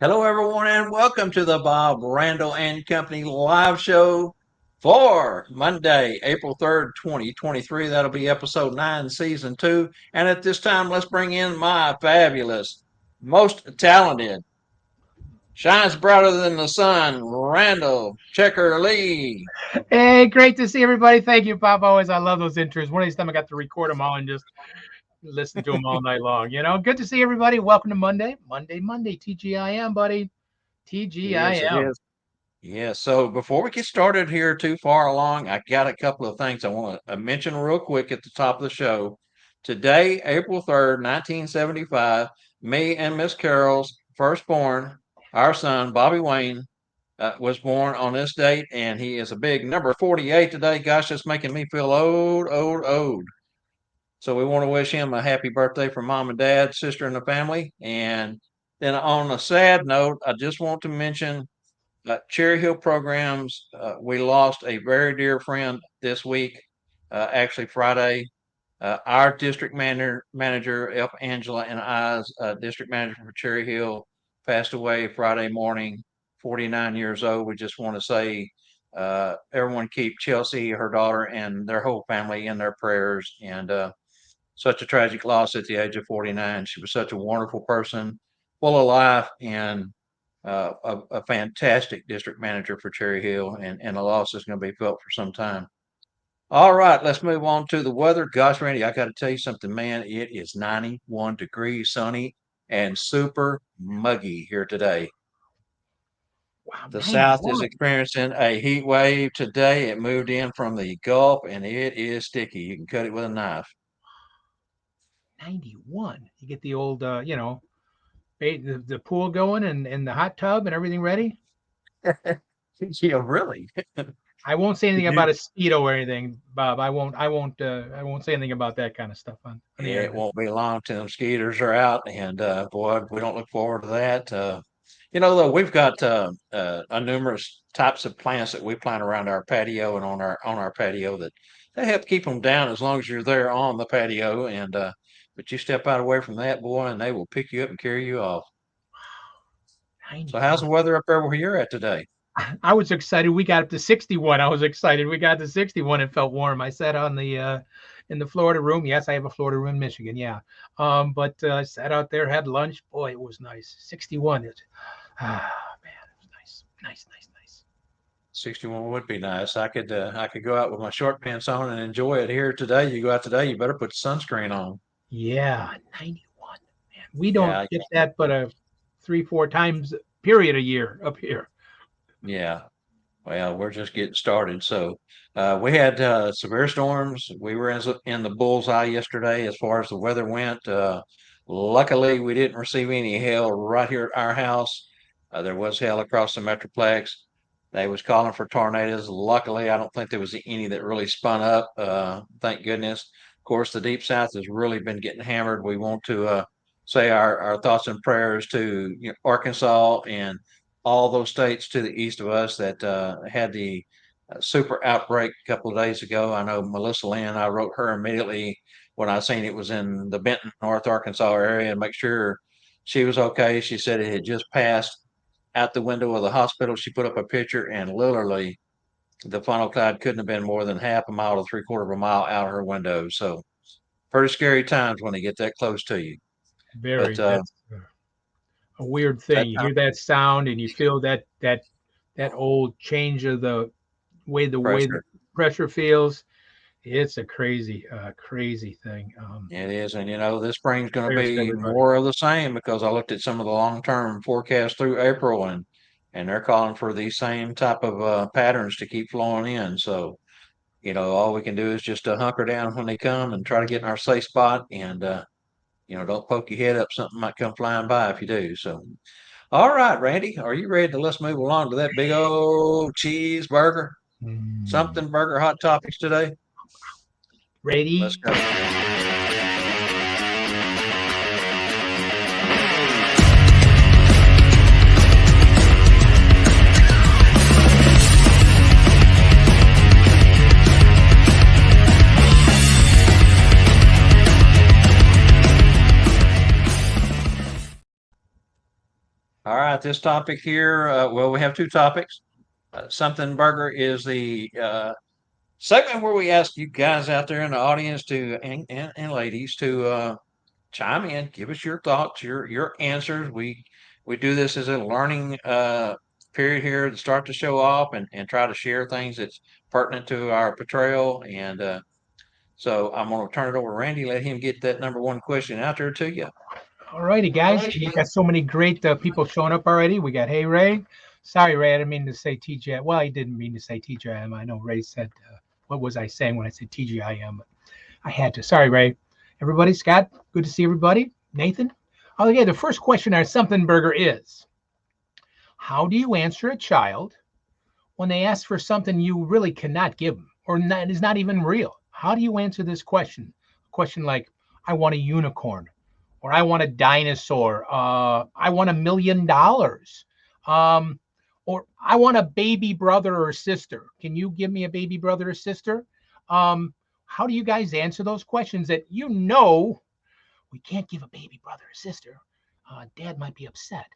Hello, everyone, and welcome to the Bob Randall and Company live show for Monday, April 3rd, 2023. That'll be episode 9, season 2. And at this time, let's bring in my fabulous, most talented, shines brighter than the sun, Randall Checker Lee. Hey, great to see everybody. Thank you, Pop. Always, I love those intros. One of these times I got to record them all and just listen to them all night long. Good to see everybody. Welcome to Monday. TGIM, buddy. Yes, it TGIM. is. Yeah, so before we get started here too far along, I got a couple of things I want to mention real quick at the top of the show. Today, April 3rd, 1975, me and Miss Carol's firstborn, our son, Bobby Wayne, was born on this date, and he is a big number 48 today. Gosh, that's making me feel old, old, old. So we want to wish him a happy birthday from mom and dad, sister, and the family. And then on a sad note, I just want to mention Cherry Hill Programs. We lost a very dear friend this week, actually Friday. Our district manager, F. Angela, and I's district manager for Cherry Hill passed away Friday morning, 49 years old. We just want to say everyone keep Chelsea, her daughter, and their whole family in their prayers. And such a tragic loss at the age of 49. She was such a wonderful person, full of life, and a fantastic district manager for Cherry Hill, and the loss is going to be felt for some time. All right, let's move on to the weather. Gosh, Randy, I got to tell you something, man. It is 91 degrees, sunny, and super muggy here today. Wow, The South is 91. experiencing a heat wave today. It moved in from the Gulf, and it is sticky. You can cut it with a knife. 91. You get the old, the pool going and the hot tub and everything ready. Yeah, really. I won't say anything You about a speedo or anything, Bob. I won't say anything about that kind of stuff on the It air. won't be long till them skeeters are out, and boy, we don't look forward to that. Though we've got a numerous types of plants that we plant around our patio and on our patio that they help keep them down as long as you're there on the patio. And but you step out away from that, boy, and they will pick you up and carry you off. So how's the 91. weather up there where you're at today? I was excited. We got up to 61. I was excited. We got to 61. It felt warm. I sat on the in the Florida room. Yes, I have a Florida room in Michigan. Yeah. But I sat out there, had lunch. Boy, it was nice. 61. Man, it was nice. Nice. 61 would be nice. I could go out with my short pants on and enjoy it here today. You go out today, you better put sunscreen on. Yeah, 91. Man, we don't Yeah, get that but a 3, 4 times period a year up here. yeah. Well, we're just getting started. So we had severe storms. We were in the bullseye yesterday as far as the weather went. Luckily, we didn't receive any hail right here at our house. There was hail across the Metroplex. They was calling for tornadoes. Luckily, I don't think there was any that really spun up. Thank goodness. Of course, the Deep South has really been getting hammered. We want to say our thoughts and prayers to Arkansas and all those states to the east of us that had the super outbreak a couple of days ago. I know Melissa Lynn, I wrote her immediately when I seen it was in the Benton, North Arkansas area and make sure she was okay. She said it had just passed out the window of the hospital. She put up a picture and literally the funnel cloud couldn't have been more than half a mile to three-quarter of a mile out her window. So pretty scary times when they get that close to you. But Very. That's a weird thing. that You kind of hear that sound and you feel that old change of the way the pressure. pressure feels. It's a crazy thing. It is, and this spring's going to Prayers to be everybody. more of the same because I looked at some of the long-term forecasts through April, and they're calling for these same type of patterns to keep flowing in. So, all we can do is just hunker down when they come and try to get in our safe spot, and don't poke your head up. Something might come flying by if you do. So, all right, Randy, are you ready to let's move along to that big old cheeseburger, Mm. something burger hot topics today? Let's Ready? go. All right, this topic here, well, we have two topics. Something Burger is the segment where we ask you guys out there in the audience to and ladies to chime in, give us your thoughts, your answers. We do this as a learning period here to start the show off and try to share things that's pertinent to our portrayal. And so I'm going to turn it over to Randy, let him get that number one question out there to you. All righty, guys. We got so many great people showing up already. We got Hey Ray. Sorry, Ray, I didn't mean to say TJ. Well, I didn't mean to say TJIM. I know Ray said, what was I saying when I said TGIM? I had to. Sorry, Ray. Everybody, Scott, good to see everybody. Nathan. Oh, yeah, the first question on Something Burger is, how do you answer a child when they ask for something you really cannot give them or not, is not even real? How do you answer this question? A question like, I want a unicorn, or I want a dinosaur, I want $1 million, or I want a baby brother or sister. Can you give me a baby brother or sister? How do you guys answer those questions that we can't give a baby brother or sister? Dad might be upset.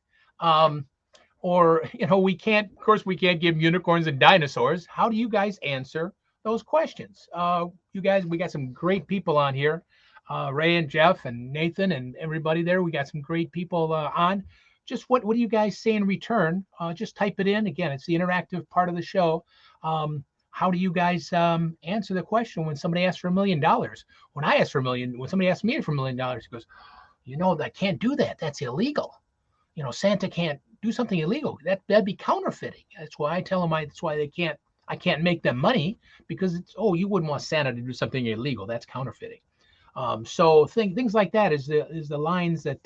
Or we can't, of course, we can't give unicorns and dinosaurs. How do you guys answer those questions? You guys, we got some great people on here. Ray and Jeff and Nathan and everybody there. We got some great people on. Just what do you guys say in return? Just type it in. Again, it's the interactive part of the show. How do you guys answer the question when somebody asks for $1 million? When somebody asks me for $1 million, he goes, I can't do that. That's illegal. Santa can't do something illegal. That'd be counterfeiting. That's why I tell them that's why I can't make them money, because you wouldn't want Santa to do something illegal. That's counterfeiting. So things like that is the lines that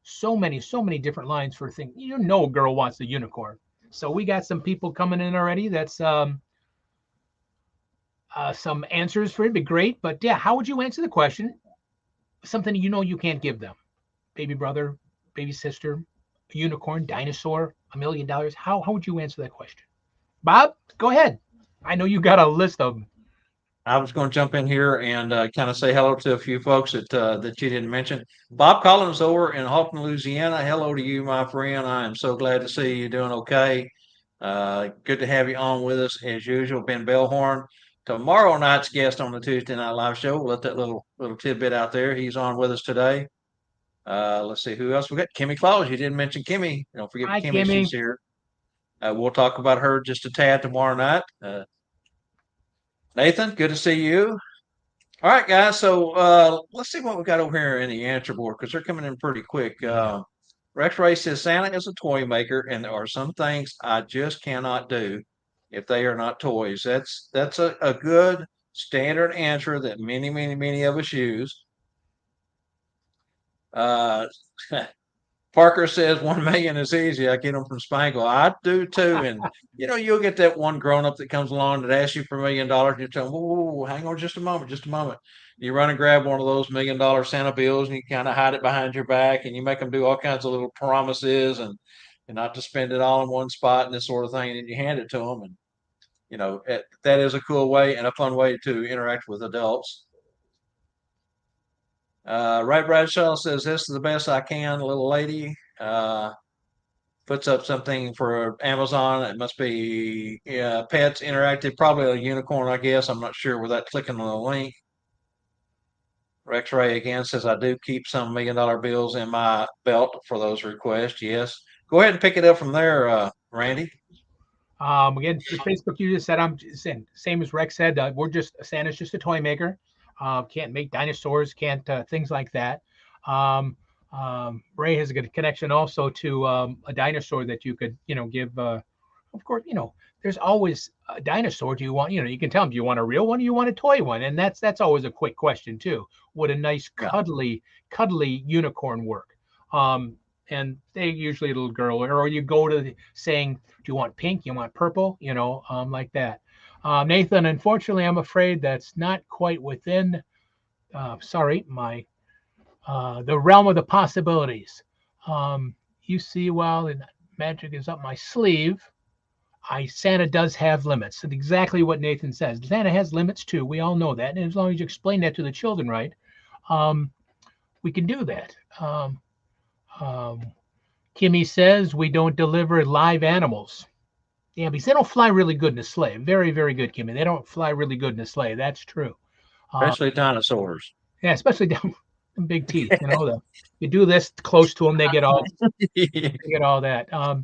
so many different lines for things. A girl wants a unicorn. So we got some people coming in already. That's some answers for it. Be great. But yeah, how would you answer the question? Something you can't give them. Baby brother, baby sister, a unicorn, dinosaur, $1 million. How would you answer that question? Bob, go ahead. I know you got a list of them. I was going to jump in here and kind of say hello to a few folks that you didn't mention. Bob Collins over in Halton, Louisiana. Hello to you, my friend. I am so glad to see you doing okay. Good to have you on with us as usual. Ben Bellhorn, tomorrow night's guest on the Tuesday Night Live show. We'll let that little tidbit out there. He's on with us today. Let's see who else we got. Kimmy Claus. You didn't mention Kimmy. Don't forget Hi, Kimmy. Kimmy. She's here. We'll talk about her just a tad tomorrow night. Nathan, good to see you. All right, guys. So let's see what we got over here in the answer board because they're coming in pretty quick. Rex Ray says Santa is a toy maker, and there are some things I just cannot do if they are not toys. That's a good standard answer that many of us use. Uh, Parker says 1 million is easy. I get them from Spangle. I do too. And you'll get that one grown up that comes along that asks you for $1 million, and you tell them, "Whoa, hang on just a moment, just a moment." You run and grab one of those $1 million Santa bills, and you kind of hide it behind your back, and you make them do all kinds of little promises and not to spend it all in one spot and this sort of thing. And then you hand it to them, and that is a cool way and a fun way to interact with adults. Ray Bradshaw says, "This is the best I can, little lady." Puts up something for Amazon. It must be Pets Interactive, probably a unicorn, I guess. I'm not sure without clicking on the link. Rex Ray again says, "I do keep some $1 million bills in my belt for those requests." Yes. Go ahead and pick it up from there, Randy. Again, the Facebook you just said, I'm saying, same as Rex said, Santa's just a toy maker. Can't make dinosaurs, can't things like that. Ray has a good connection also to a dinosaur that you could, give. Of course, there's always a dinosaur. Do you want, you can tell them, do you want a real one or you want a toy one? And that's always a quick question too. Would a nice cuddly unicorn work? And they usually a little girl, or you go to saying, do you want pink? You want purple? Like that. Nathan, unfortunately, I'm afraid that's not quite within, the realm of the possibilities. You see, while magic is up my sleeve, Santa does have limits. And exactly what Nathan says. Santa has limits too. We all know that. And as long as you explain that to the children right, we can do that. Kimmy says we don't deliver live animals. Yeah, because they don't fly really good in a sleigh. Very, very good, Kimmy. They don't fly really good in a sleigh. That's true. Uh, Especially dinosaurs. yeah, especially down big teeth. You do this close to them, they get all that. Of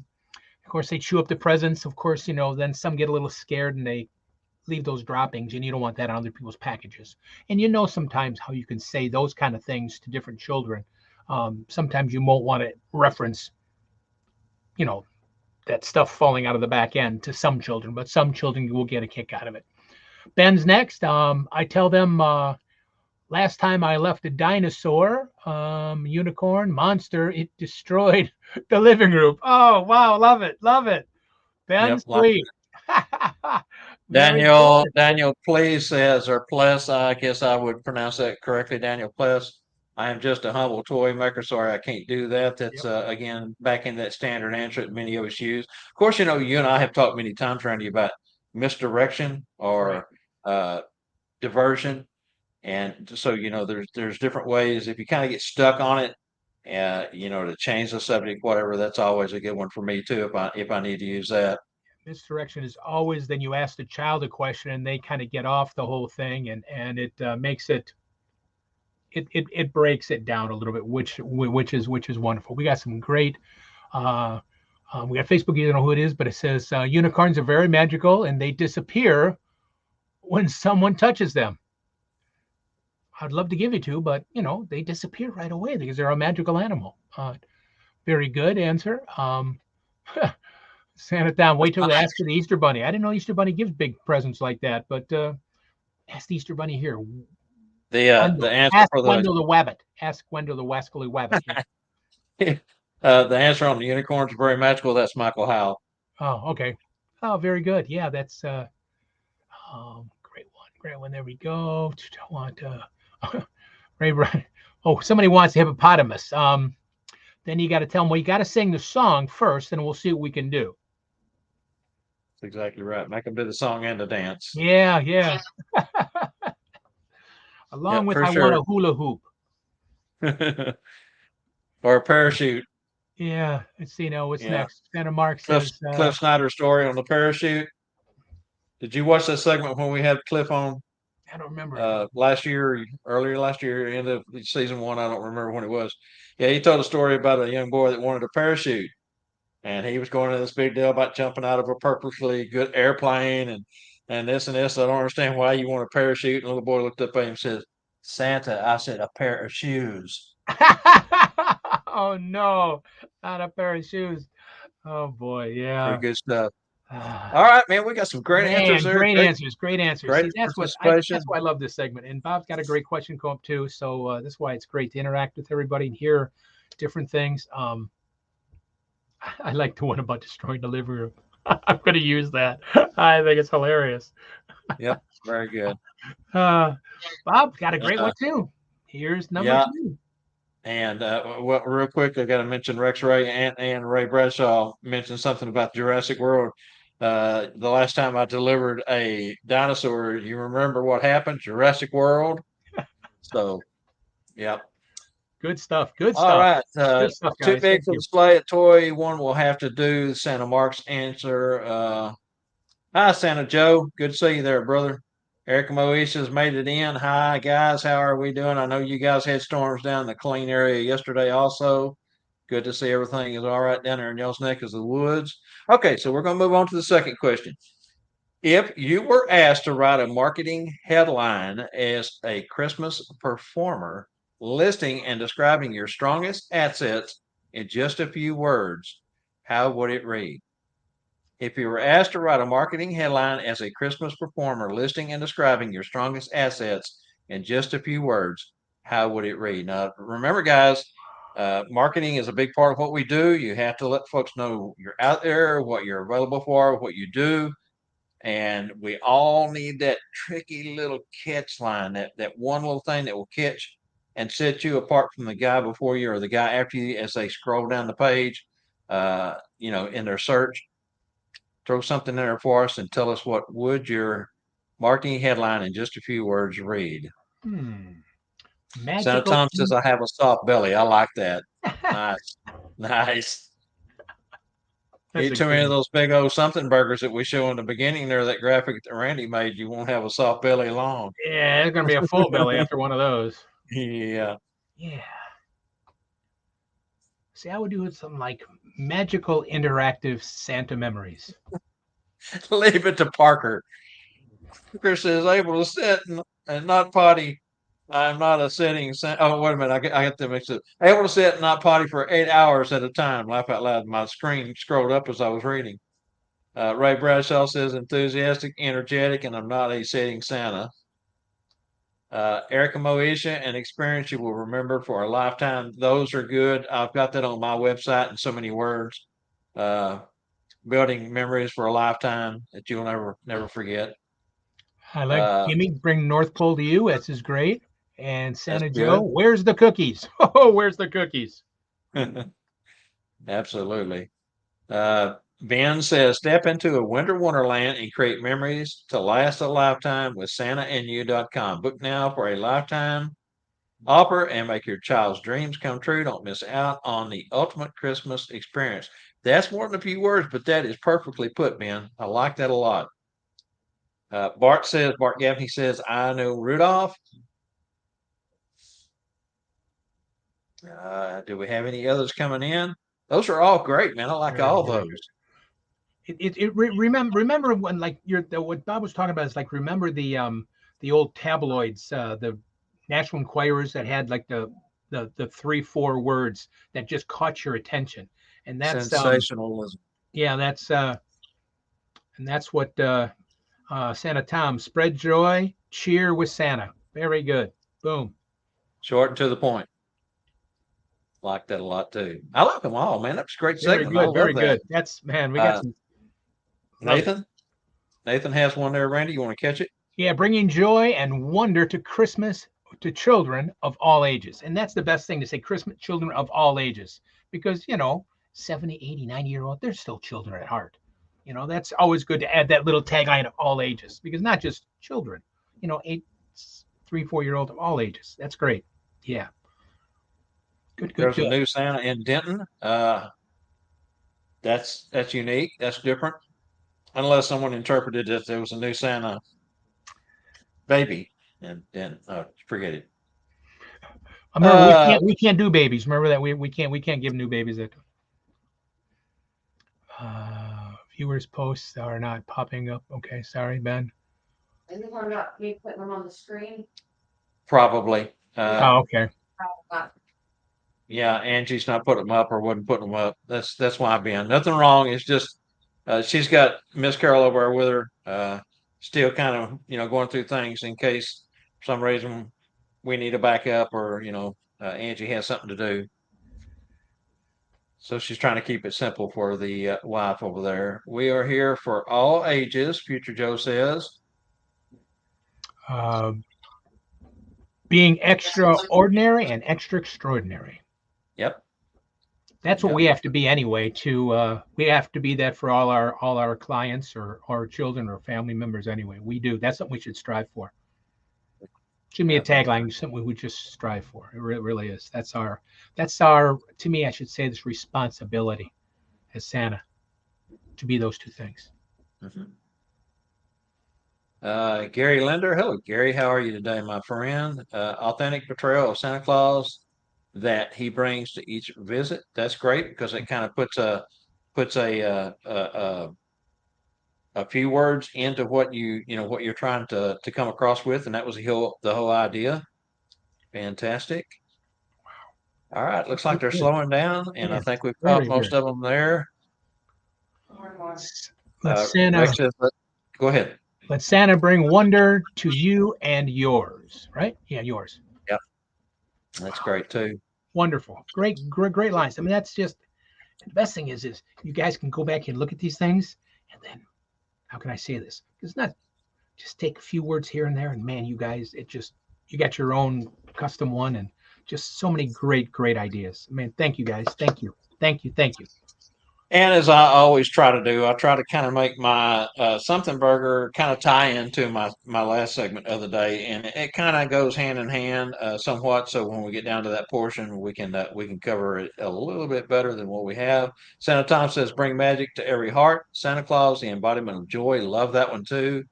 course, they chew up the presents. Of course, then some get a little scared and they leave those droppings, and you don't want that on other people's packages. And sometimes how you can say those kind of things to different children. Sometimes you won't want to reference, you know, that stuff falling out of the back end to some children, but some children will get a kick out of it. Ben's next. I tell them last time I left a dinosaur, unicorn, monster, it destroyed the living room. Oh, wow. Love it. Love it. Ben, Yep. Like sweet. Very Daniel, good. Daniel Please says, or Pless, I guess I would pronounce that correctly, Daniel Pless. I am just a humble toy maker. Sorry, I can't do that. That's, Yep. again, back in that standard answer that many of us use. Of course, you and I have talked many times, Randy, about misdirection Right. or uh, diversion. And so, there's different ways. If you kind of get stuck on it, to change the subject, whatever, that's always a good one for me too, if I need to use that. Misdirection is always then you ask the child a question and they kind of get off the whole thing, and it makes it breaks it down a little bit, which is wonderful. We got some great. Uh, we got Facebook. You don't know who it is, but it says unicorns are very magical and they disappear when someone touches them. I'd love to give you two, but they disappear right away because they're a magical animal. Very good answer. Sand it down. Wait till they ask for the Easter Bunny. I didn't know Easter Bunny gives big presents like that, but ask the Easter Bunny here. The Wendell. answer Ask for Wendell the Wabbit. Ask Wendell the Wascally Wabbit. the answer on the unicorns are very magical. That's Michael Howell. Oh, okay. Oh, very good. Yeah, that's great one. Great one. There we go. I want Ray Brian. Oh, somebody wants hippopotamus. Then you got to tell them, well, you got to sing the song first, and we'll see what we can do. That's exactly right. Make them do the song and the dance. Yeah, yeah. Along Yep, with for I want sure. a hula hoop. Or a parachute. Yeah, let's see now what's Yeah. next. Santa Mark Cliff says, Cliff Snyder story on the parachute. Did you watch that segment when we had Cliff on I don't remember it. last year, earlier last year, end of season one? I don't remember when it was. Yeah, he told a story about a young boy that wanted a parachute, and he was going into this big deal about jumping out of a perfectly good airplane and this and this. I don't understand why you want a parachute. And the little boy looked up at him and says, "Santa, I said a pair of shoes." Oh no, not a pair of shoes. Oh boy, Pretty yeah. good stuff. Ah, All right, man, we got some great answers man, there. great Great, answers, great answers. great See, that's participation. why I love this segment. And Bob's got a great question come up too, so that's why it's great to interact with everybody and hear different things. I like the one about destroying the living room. I'm going to use that. I think it's hilarious. Yep, very good. Uh, Bob got a great Uh, one too. Here's number yeah, two. and well, real quick, I got to mention Rex Ray and Ray Bradshaw mentioned something about Jurassic World. The last time I delivered a dinosaur, you remember what happened? Jurassic World. So, yep. Good stuff. Good All stuff. right. Good stuff, Too guys. big Thank for the you. sleigh a toy. One will have to do. Santa Mark's answer. Hi, Santa Joe. Good to see you there, brother. Eric Moises made it in. Hi, guys. How are we doing? I know you guys had storms down in the clean area yesterday also. Good to see everything is all right down there in y'all's neck of the woods. Okay, so we're going to move on to the second question. If you were asked to write a marketing headline as a Christmas performer, listing and describing your strongest assets in just a few words, how would it read? If you were asked to write a marketing headline as a Christmas performer, listing and describing your strongest assets in just a few words, how would it read? Now, remember, guys, marketing is a big part of what we do. You have to let folks know you're out there, what you're available for, what you do. And we all need that tricky little catch line, that one little thing that will catch and set you apart from the guy before you or the guy after you as they scroll down the page, in their search. Throw something in there for us and tell us what would your marketing headline in just a few words read. Hmm. Senator Magical. Tom says, I have a soft belly. I like that. Nice. Nice. That's Eat a too good many of one. those big old something burgers that we show in the beginning there, that graphic that Randy made, you won't have a soft belly long. Yeah, it's gonna be a full belly after one of those. Yeah. Yeah. See, I would do something like magical interactive Santa memories. Leave it to Parker. Parker says able to sit and not potty. I'm not a sitting. Oh, wait a minute. I get them mixed up. Able to sit and not potty for 8 hours at a time. Laugh out loud. My screen scrolled up as I was reading. Ray Bradshaw says enthusiastic, energetic, and I'm not a sitting Santa. Erica Moesha, an experience you will remember for a lifetime. Those are good. I've got that on my website in so many words. Uh, Building memories for a lifetime that you'll never forget. I like Uh, Jimmy bring North Pole to you. This is great. And that's Santa Joe, good. where's the cookies? Oh, where's the cookies? Absolutely. Ben says, step into a winter wonderland and create memories to last a lifetime with SantaandYou.com. Book now for a lifetime offer and make your child's dreams come true. Don't miss out on the ultimate Christmas experience. That's more than a few words, but that is perfectly put, Ben. I like that a lot. Bart Gaffney says, I know Rudolph. Do we have any others coming in? Those are all great, man. I like Very, all very good. those. Remember when like what Bob was talking about is like remember the old tabloids, the National Enquirers that had like the 3-4 words that just caught your attention, and that's Sensationalism. yeah, that's and that's what Santa Tom, spread joy, cheer with Santa. Very good. Boom. Short and to the point. Like that a lot too. I like them all, man. That's a great Very segment. I good. love Very that. good. That's man. We got Uh, some. Love it. Nathan, Nathan has one there. Randy, you want to catch it? Yeah, bringing joy and wonder to Christmas to children of all ages. And that's the best thing to say, Christmas children of all ages, because, 70, 80, 90-year-old, they're still children at heart. That's always good to add that little tagline of all ages, because not just children, 8, 3, 4-year-old of all ages. That's great. Yeah. Good, good, There's a good. new Santa in Denton. That's unique. That's different. Unless someone interpreted that there was a new Santa baby, and then forget it. Remember, Uh, we can't do babies. Remember that we can't give new babies that. Viewers' posts are not popping up. Okay, sorry, Ben. And you learned about me putting them on the screen. Probably. Oh, okay. Yeah, Angie's not putting them up or wasn't putting them up. That's why I'm being nothing wrong. It's just she's got Miss Carol over there with her, still kind of going through things in case for some reason we need a backup or Angie has something to do. So she's trying to keep it simple for the wife over there. We are here for all ages. Future Joe says. Uh, being extraordinary and extra extraordinary. Yep. That's what Yep. we have to be anyway. We have to be that for all our clients or children or family members anyway. We do. That's something we should strive for. Should be a tagline, something we just strive for. It really is. That's our. To me, I should say this responsibility as Santa to be those two things. Mm-hmm. Gary Linder. Hello, Gary. How are you today, my friend? Authentic portrayal of Santa Claus that he brings to each visit. That's great because it kind of puts a few words into what what you're trying to come across with, and that was the whole idea. Fantastic. All right, looks like they're slowing down, and I think we've caught Very most good. of them there. Let's Santa. Rex says, go ahead. Let Santa bring wonder to you and yours. Right? Yeah, yours. Yep, that's great too. Wonderful. Great lines. I mean, that's just the best thing is you guys can go back and look at these things, and then how can I say this? It's not just take a few words here and there, and man, you guys, you got your own custom one, and just so many great ideas. Man, thank you guys. Thank you. And as I always try to do, I try to kind of make my something burger kind of tie into my last segment of the day, and it kind of goes hand in hand somewhat. So when we get down to that portion, we can cover it a little bit better than what we have. Santa Tom says, "Bring magic to every heart." Santa Claus, the embodiment of joy. Love that one too.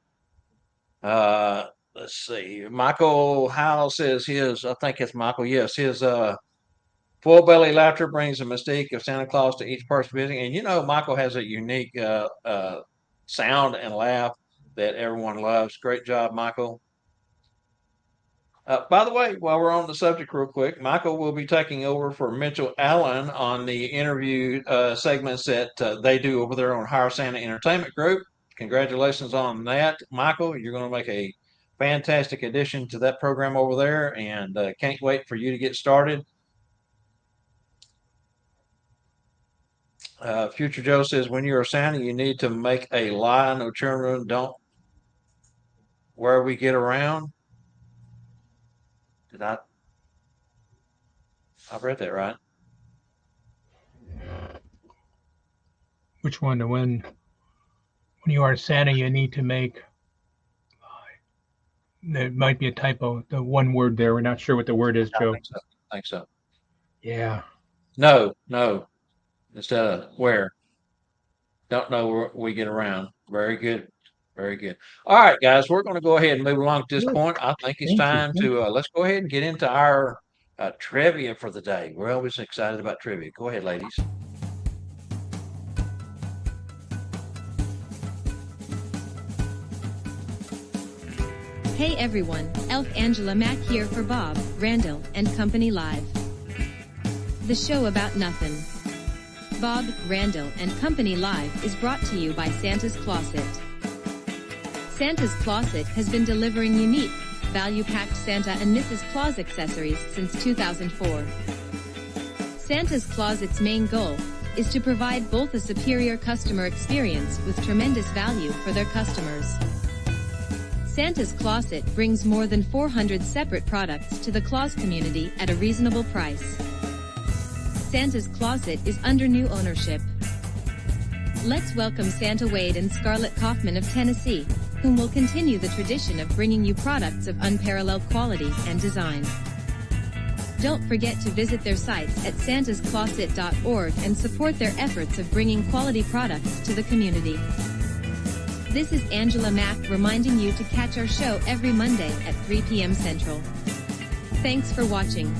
Let's see. Michael Howell says his. I think it's Michael. Yes, his. Full belly laughter brings the mystique of Santa Claus to each person visiting. And you know, Michael has a unique sound and laugh that everyone loves. Great job, Michael. By the way, while we're on the subject, real quick, Michael will be taking over for Mitchell Allen on the interview segments that they do over there on Hire Santa Entertainment Group. Congratulations on that, Michael. You're going to make a fantastic addition to that program over there, and can't wait for you to get started. Future Joe says, when you're a Santa, you need to make a lie. No children don't. Where we get around. Did I read that right? Which one? When you are Santa, you need to make. There might be a typo. The one word there. We're not sure what the word is, Joe. I think so. Yeah. No. Instead of where. Don't know where we get around. Very good. Very good. All right, guys, we're going to go ahead and move along at this point. I think it's time to let's go ahead and get into our trivia for the day. We're always excited about trivia. Go ahead, ladies. Hey everyone, Elf Angela Mack here for Bob, Randyl, and Company Live. The show about nothing. Bob, Randyl, and Company Live is brought to you by Santa's Closet. Santa's Closet has been delivering unique, value-packed Santa and Mrs. Claus accessories since 2004. Santa's Closet's main goal is to provide both a superior customer experience with tremendous value for their customers. Santa's Closet brings more than 400 separate products to the Claus community at a reasonable price. Santa's Closet is under new ownership. Let's welcome Santa Wade and Scarlett Kaufman of Tennessee, whom will continue the tradition of bringing you products of unparalleled quality and design. Don't forget to visit their sites at santascloset.org and support their efforts of bringing quality products to the community. This is Angela Mack reminding you to catch our show every Monday at 3 p.m. Central. Thanks for watching.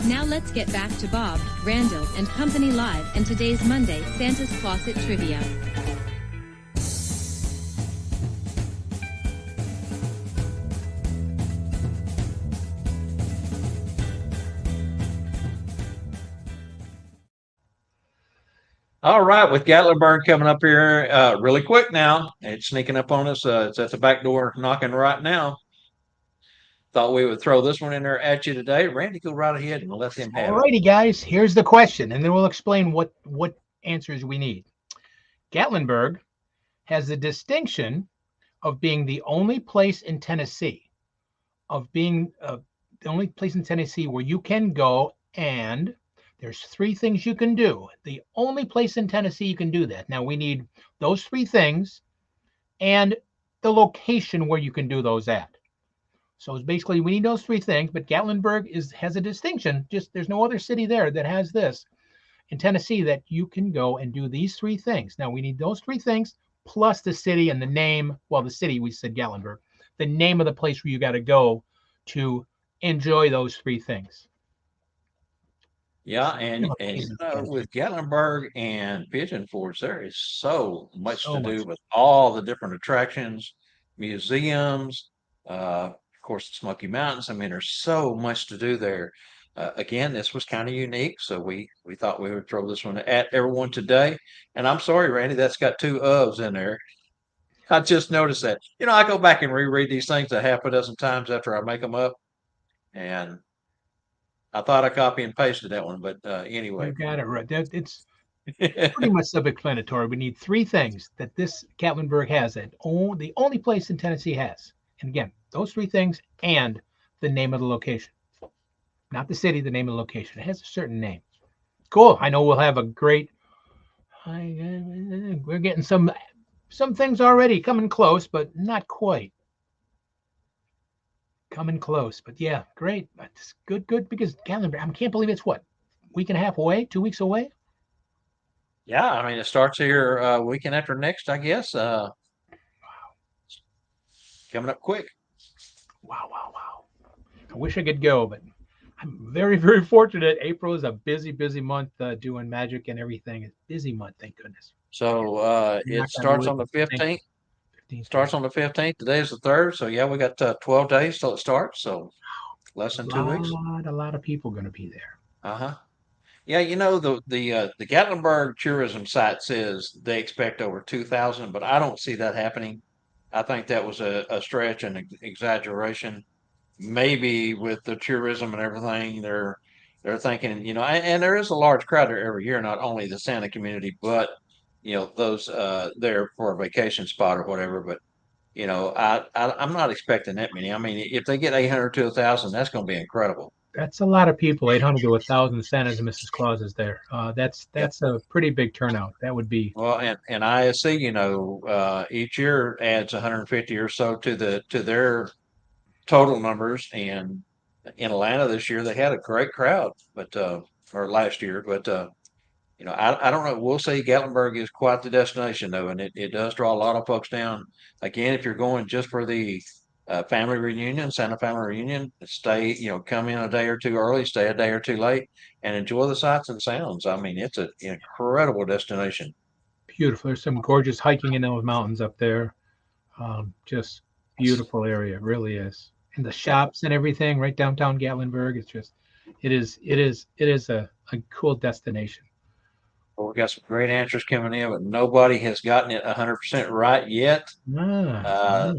Now let's get back to Bob, Randyl, and Company Live and today's Monday Santa's Closet Trivia. All right, with Gatlinburg coming up here really quick now. It's sneaking up on us. It's at the back door knocking right now. Thought we would throw this one in there at you today. Randy, go right ahead and let them have it. Alrighty, guys. Here's the question, and then we'll explain what answers we need. Gatlinburg has the distinction of being the only place in Tennessee, where you can go and there's 3 things you can do. The only place in Tennessee you can do that. Now, we need those 3 things and the location where you can do those at. So it's basically, we need those 3 things, but Gatlinburg has a distinction. Just there's no other city there that has this in Tennessee that you can go and do these 3 things. Now, we need those 3 things plus the city and the name. Well, the city, we said Gatlinburg. The name of the place where you got to go to enjoy those 3 things. Yeah, and with Gatlinburg and Pigeon Forge, there is so much to do with all the different attractions, museums, of course, the Smoky Mountains. I mean, there's so much to do there. Again, this was kind of unique, so we thought we would throw this one at everyone today. And I'm sorry, Randy, that's got 2 ofs in there. I just noticed that. You know, I go back and reread these things a half a dozen times after I make them up, and I thought I copy and pasted that one, but anyway. You got it right. It's pretty much self-explanatory. We need 3 things that this Gatlinburg has that the only place in Tennessee has. And again, those 3 things and the name of the location. Not the city, the name of the location. It has a certain name. Cool. I know we'll have a great We're getting some things already coming close, but not quite coming close. But yeah, great. That's good because Gatlinburg. I can't believe it's what, week and a half away, 2 weeks away. Yeah, I mean, it starts here weekend after next, I guess. Coming up quick. Wow, wow, wow. I wish I could go, but I'm very, very fortunate. April is a busy month doing magic and everything. It's a busy month, thank goodness. So Knock it on starts wood. on the Thank 15th. 15th. Starts on the 15th. Today is the 3rd. So yeah, we got 12 days till it starts. So less than 2 weeks. A lot of people going to be there. Uh-huh. Yeah, you know, the Gatlinburg tourism site says they expect over 2,000, but I don't see that happening. I think that was a stretch and exaggeration. Maybe with the tourism and everything, they're thinking, you know, and there is a large crowd there every year, not only the Santa community, but you know, those there for a vacation spot or whatever. But you know, I'm not expecting that many. I mean, if they get 800 to 1,000, that's going to be incredible. That's a lot of people. 800 to 1,000 Santas and Mrs. Clauses there. Yep. That's a pretty big turnout. That would be Well, and ISC, you know, each year adds 150 or so to their total numbers. And in Atlanta this year, they had a great crowd, but or last year, but you know, I don't know. We'll see. Gatlinburg is quite the destination, though, and it does draw a lot of folks down. Again, if you're going just for the family reunion, Santa family reunion, stay, you know, come in a day or two early, stay a day or two late, and enjoy the sights and sounds. I mean, it's an incredible destination. beautiful. There's some gorgeous hiking in those mountains up there. Just beautiful area, it really is. And the Yep. shops and everything right downtown Gatlinburg. It's just, it is a cool destination. Well, we got some great answers coming in, but nobody has gotten it 100% right yet. Ah, Uh,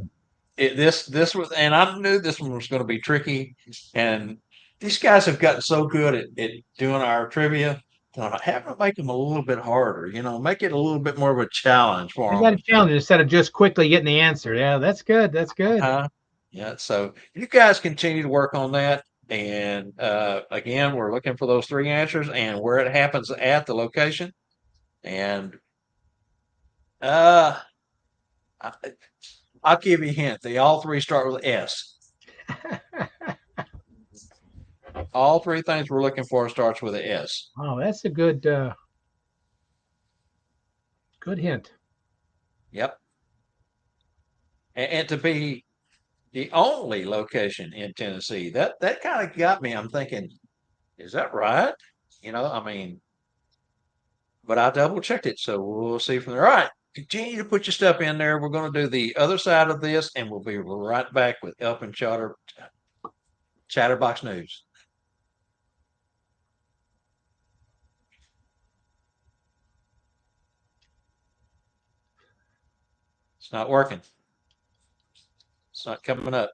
this was, and I knew this one was going to be tricky. And these guys have gotten so good at doing our trivia. I have to make them a little bit harder, you know, make it a little bit more of a challenge I for got them. a challenge instead of just quickly getting the answer. Yeah, that's good. That's good. Yeah. So you guys continue to work on that. And again, we're looking for those three answers and where it happens at the location. And uh, I, I'll give you a hint. They all three start with S. All three things we're looking for starts with an S. Oh, that's a good hint. Yep. And to be the only location in Tennessee, that kind of got me. I'm thinking, is that right? You know, I mean, but I double checked it, so we'll see from there. All right, continue to put your stuff in there. We're going to do the other side of this, and we'll be right back with Elf and Chatterbox News. It's not working. It's not coming up.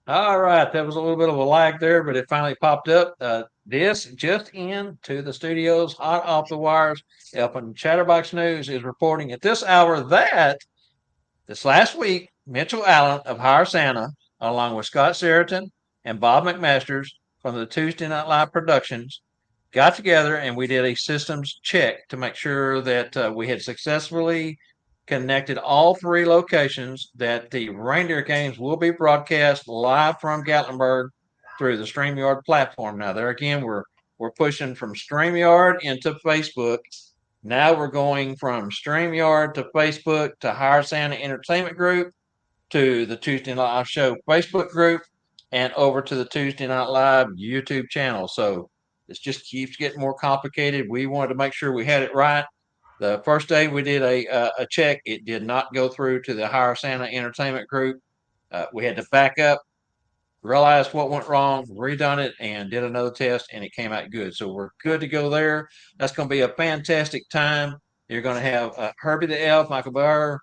All right, that was a little bit of a lag there, but it finally popped up. This just into the studios, hot off the wires. Up on Chatterbox News is reporting at this hour that this last week, Mitchell Allen of Hire Santa, along with Scott Seriton and Bob McMasters from the Tuesday Night Live Productions, got together and we did a systems check to make sure that we had successfully connected all three locations, that the reindeer games will be broadcast live from Gatlinburg through the StreamYard platform. Now, there again, we're pushing from StreamYard into Facebook. Now we're going from StreamYard to Facebook to Hire Santa Entertainment Group to the Tuesday Night Live Show Facebook group and over to the Tuesday Night Live YouTube channel. So this just keeps getting more complicated. We wanted to make sure we had it right. The first day we did a check, it did not go through to the Hire Santa Entertainment Group. We had to back up realized what went wrong, redone it, and did another test, and it came out good. So we're good to go there. That's going to be a fantastic time. You're going to have Herbie the Elf, Michael Burr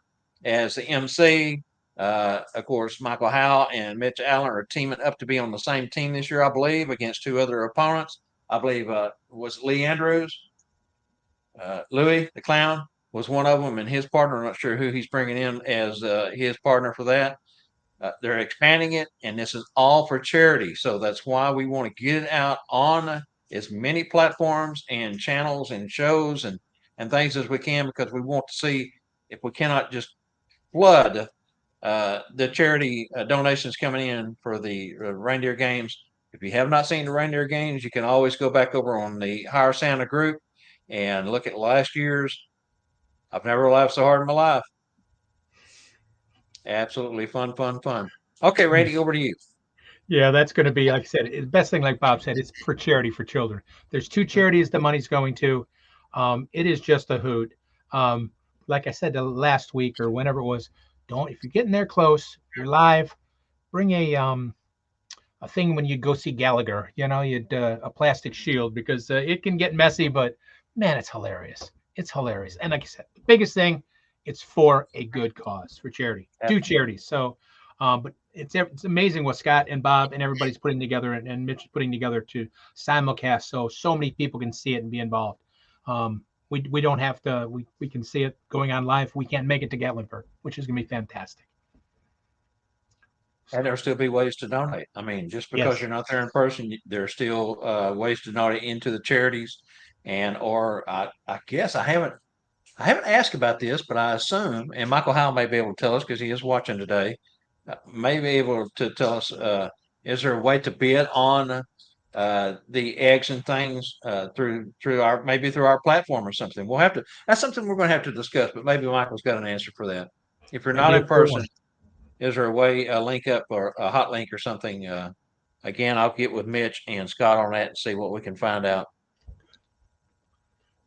as the MC. Of course, Michael Howell and Mitch Allen are teaming up to be on the same team this year, I believe, against two other opponents. I believe was Lee Andrews, Louis the Clown was one of them, and his partner. I'm not sure who he's bringing in as his partner for that. They're expanding it, and this is all for charity. So that's why we want to get it out on as many platforms and channels and shows and things as we can, because we want to see if we cannot just flood the charity donations coming in for the reindeer games. If you have not seen the reindeer games, you can always go back over on the Higher Santa group and look at last year's. I've never laughed so hard in my life. Absolutely fun, fun, fun. Okay, Randy, over to you. Yeah, that's going to be, like I said, the best thing, like Bob said, it's for charity for children. There's two charities the money's going to. It is just a hoot. Like I said last week or whenever it was, don't, if you're getting there close, you're live, bring a thing when you go see Gallagher, you'd a plastic shield, because it can get messy, but man, it's hilarious. It's hilarious. And like I said, the biggest thing, it's for a good cause, for charity, do charities. So, but it's amazing what Scott and Bob and everybody's putting together, and Mitch is putting together to simulcast, so many people can see it and be involved. We don't have to, we can see it going on live. We can't make it to Gatlinburg, which is going to be fantastic. And there'll still be ways to donate. I mean, just because Yes. you're not there in person, there's still ways to donate into the charities. And or I guess I haven't asked about this, but I assume, and Michael Howell may be able to tell us because he is watching today, may be able to tell us, is there a way to bid on the eggs and things through our, maybe through our platform or something? We'll have to, that's something we're going to have to discuss, but maybe Michael's got an answer for that. If you're That'd not be a in cool one. person, is there a way, a link up or a hot link or something? Again, I'll get with Mitch and Scott on that and see what we can find out.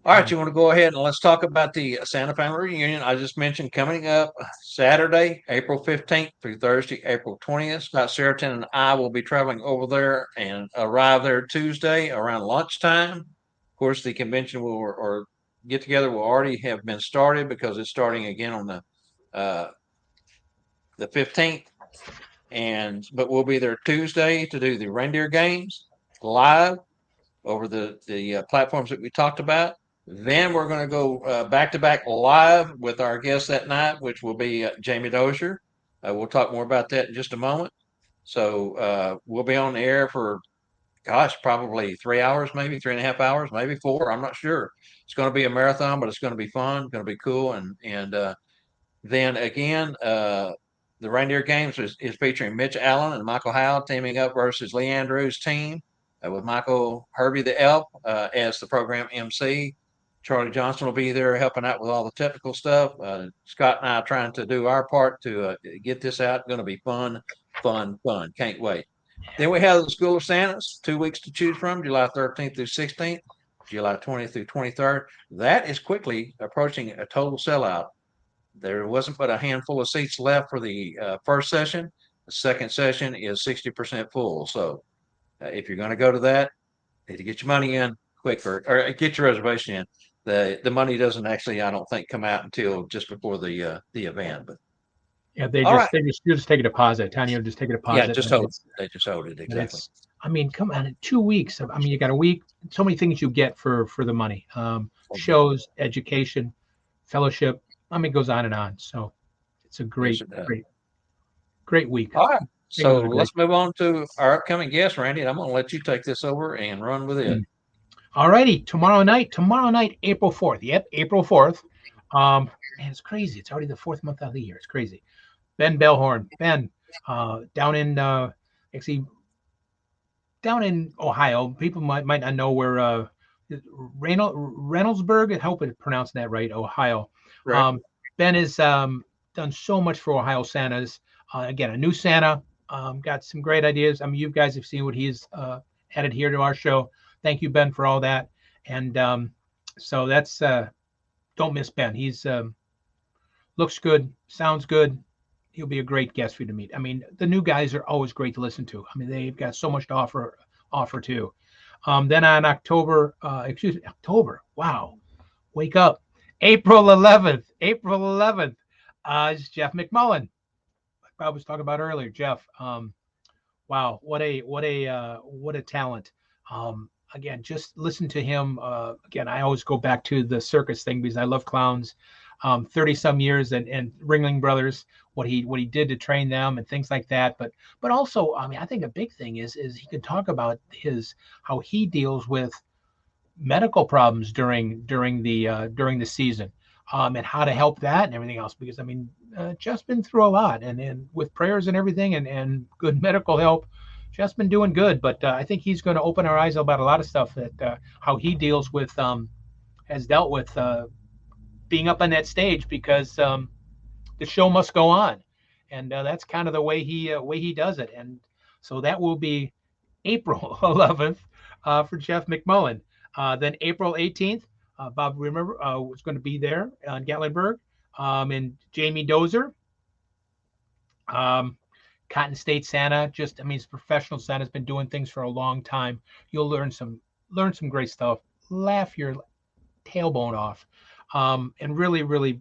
All right, you want to go ahead and let's talk about the Santa Family Reunion. I just mentioned coming up Saturday, April 15th through Thursday, April 20th. Scott Sheraton and I will be traveling over there and arrive there Tuesday around lunchtime. Of course, the convention will, or get together will already have been started because it's starting again on the 15th. But we'll be there Tuesday to do the reindeer games live over the platforms that we talked about. Then we're going to go back to back live with our guest that night, which will be Jamie Dozier. We'll talk more about that in just a moment. So we'll be on the air for, gosh, probably 3 hours, maybe 3.5 hours, maybe 4. I'm not sure. It's going to be a marathon, but it's going to be fun, going to be cool, and then again, the Reindeer Games is featuring Mitch Allen and Michael Howell teaming up versus Lee Andrews' team with Michael Herbie the Elf as the program MC. Charlie Johnson will be there helping out with all the technical stuff. Scott and I are trying to do our part to get this out. Going to be fun, fun, fun. Can't wait. Then we have the School of Santas, 2 weeks to choose from, July 13th through 16th, July 20th through 23rd. That is quickly approaching a total sellout. There wasn't but a handful of seats left for the first session. The second session is 60% full. So if you're going to go to that, you need to get your money in quick, or get your reservation in. The money doesn't actually, I don't think, come out until just before the event. But Yeah, all right, you just take a deposit. Tanya will just take a yeah, deposit. just hold it. They just hold it But exactly. it's, I mean, come on, 2 weeks. I mean, you got a week. So many things you get for the money. Shows, education, fellowship. I mean, it goes on and on. So it's a great, Yes, it does. great week. All right, Make so it a great. let's move on to our upcoming guest, Randy. And I'm going to let you take this over and run with it. All righty, tomorrow night, April 4th. Yep, April 4th. Man, it's crazy. It's already the 4th month of the year. It's crazy. Ben Bellhorn. Ben, down in actually down in Ohio. People might not know where Reynoldsburg. I hope I'm pronouncing that right. Ohio. Right. Ben has done so much for Ohio Santas. Again, a new Santa. Got some great ideas. I mean, you guys have seen what he's added here to our show. Thank you, Ben, for all that. And so that's don't miss Ben. He's looks good, sounds good, he'll be a great guest for you to meet. I mean, the new guys are always great to listen to. I mean, they've got so much to offer too. Then on October. Wow, wake up. April 11th, is Jeff McMullen. Like I was talking about earlier, Jeff. Wow, what a talent. Again, just listen to him. Again, I always go back to the circus thing because I love clowns. 30 some years and Ringling Brothers, what he did to train them and things like that. But also, I mean, I think a big thing is he can talk about how he deals with medical problems during the season, and how to help that and everything else. Because I mean, Jeff's been through a lot, and with prayers and everything, and good medical help, Jeff's been doing good. But I think he's going to open our eyes about a lot of stuff that how he deals with has dealt with being up on that stage, because the show must go on, and that's kind of the way he does it. And so that will be April 11th for Jeff McMullen. Then April 18th, Bob remember was going to be there on Gatlinburg, and Jamie Dozer, Cotton State Santa. Just, I mean, he's professional Santa's been doing things for a long time. You'll learn some great stuff, laugh your tailbone off, and really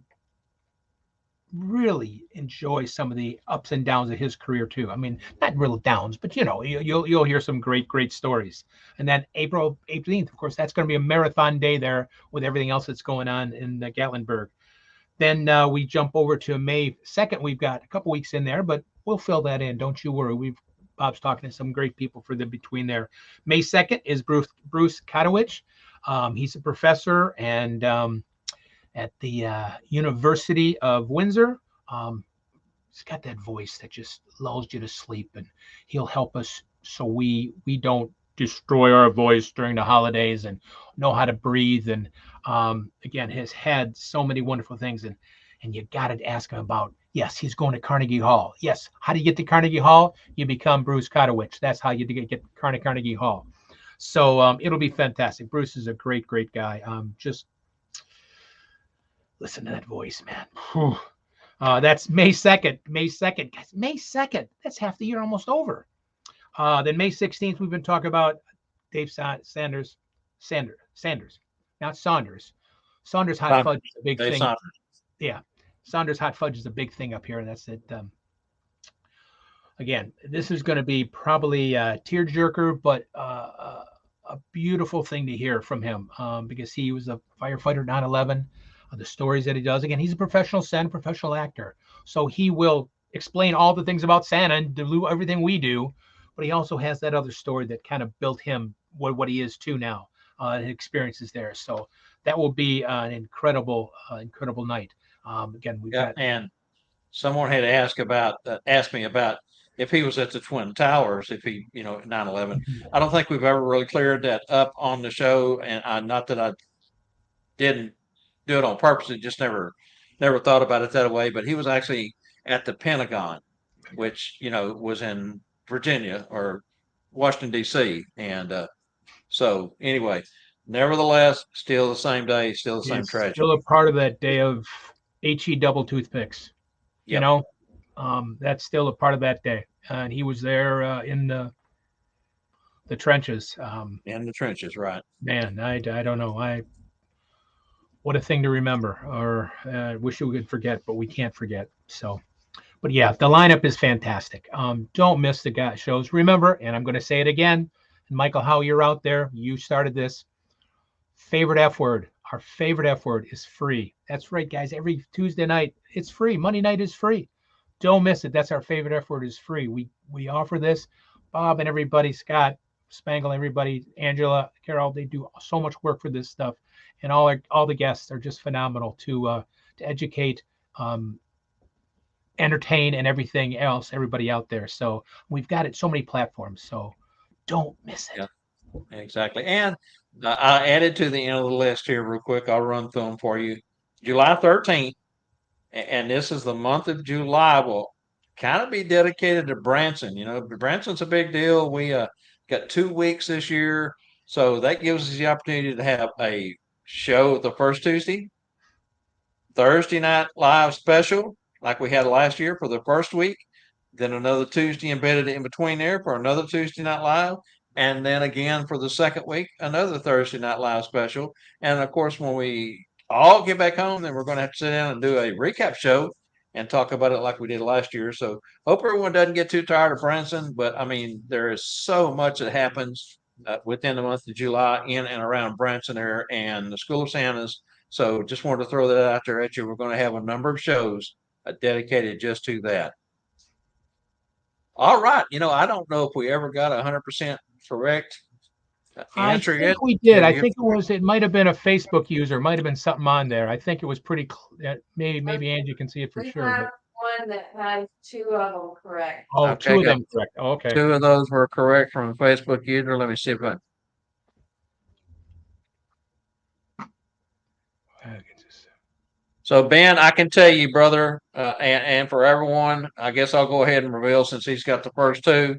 enjoy some of the ups and downs of his career too. I mean, not real downs, but you'll hear some great stories. And then April 18th, of course, that's going to be a marathon day there with everything else that's going on in Gatlinburg. Then we jump over to May 2nd. We've got a couple weeks in there, but we'll fill that in. Don't you worry. Bob's talking to some great people for the between there. May 2nd is Bruce Katowicz. He's a professor and at the University of Windsor. He's got that voice that just lulls you to sleep, and he'll help us so we don't destroy our voice during the holidays, and know how to breathe. And again, has had so many wonderful things, and you got to ask him about. Yes, he's going to Carnegie Hall. Yes, how do you get to Carnegie Hall? You become Bruce Katowicz. That's how you get to Carnegie Hall. So it'll be fantastic. Bruce is a great guy. Just listen to that voice, man. Whew. That's May 2nd. May 2nd. Guys, May 2nd. That's half the year almost over. Then May 16th, we've been talking about Dave Sanders, not Saunders. Saunders hot fudge is a big thing. Yeah. Saunders hot fudge is a big thing up here. And that's it. Again, this is going to be probably a tearjerker, but a beautiful thing to hear from him, because he was a firefighter 9/11. The stories that he does. Again, he's a professional Santa, professional actor. So he will explain all the things about Santa and do everything we do. But he also has that other story that kind of built him what he is to now, and experiences there. So that will be an incredible night. Again, we've got. And someone had asked me about if he was at the Twin Towers, if he, 9/11. I don't think we've ever really cleared that up on the show. And not that I didn't do it on purpose. It just never thought about it that way. But he was actually at the Pentagon, which was in Virginia or Washington D.C. And so anyway, nevertheless, still the same day, still the same tragedy. Still a part of that day of HE double toothpicks. Yep. That's still a part of that day, and he was there in the trenches. In the trenches, right? Man, I don't know. What a thing to remember, or wish we could forget, but we can't forget. So, but yeah, the lineup is fantastic. Don't miss the shows. Remember, and I'm going to say it again, Michael, how you're out there, you started this. Favorite F word. Our favorite F word is free. That's right, guys. Every Tuesday night, it's free. Monday night is free. Don't miss it. That's our favorite F word is free. We offer this. Bob and everybody, Scott, Spangle, everybody, Angela, Carol, they do so much work for this stuff. And all the guests are just phenomenal to educate, entertain, and everything else, everybody out there. So we've got it so many platforms. So don't miss it. Yeah, exactly. And I added to the end of the list here real quick. I'll run through them for you. July 13th, and this is the month of July, will kind of be dedicated to Branson. Branson's a big deal. We got 2 weeks this year. So that gives us the opportunity to have a show the first Tuesday, Thursday night live special, like we had last year for the first week, then another Tuesday embedded in between there for another Tuesday Night Live, and then again for the second week, another Thursday Night Live special. And of course, when we all get back home, then we're going to have to sit down and do a recap show and talk about it like we did last year. So hope everyone doesn't get too tired of Branson, but I mean, there is so much that happens within the month of July in and around Branson there and the School of Santas. So just wanted to throw that out there at you. We're going to have a number of shows dedicated just to that. All right. I don't know if we ever got 100% correct answer yet. I think we did. I think it might have been a Facebook user, might have been something on there. I think it was pretty, maybe Angie can see it for We sure. have one that has 2 of them correct. Oh, Okay, 2 of good. them correct. Oh, okay. 2 of those were correct from a Facebook user. Let me see if I. So Ben, I can tell you, brother, and for everyone, I guess I'll go ahead and reveal since he's got the first 2.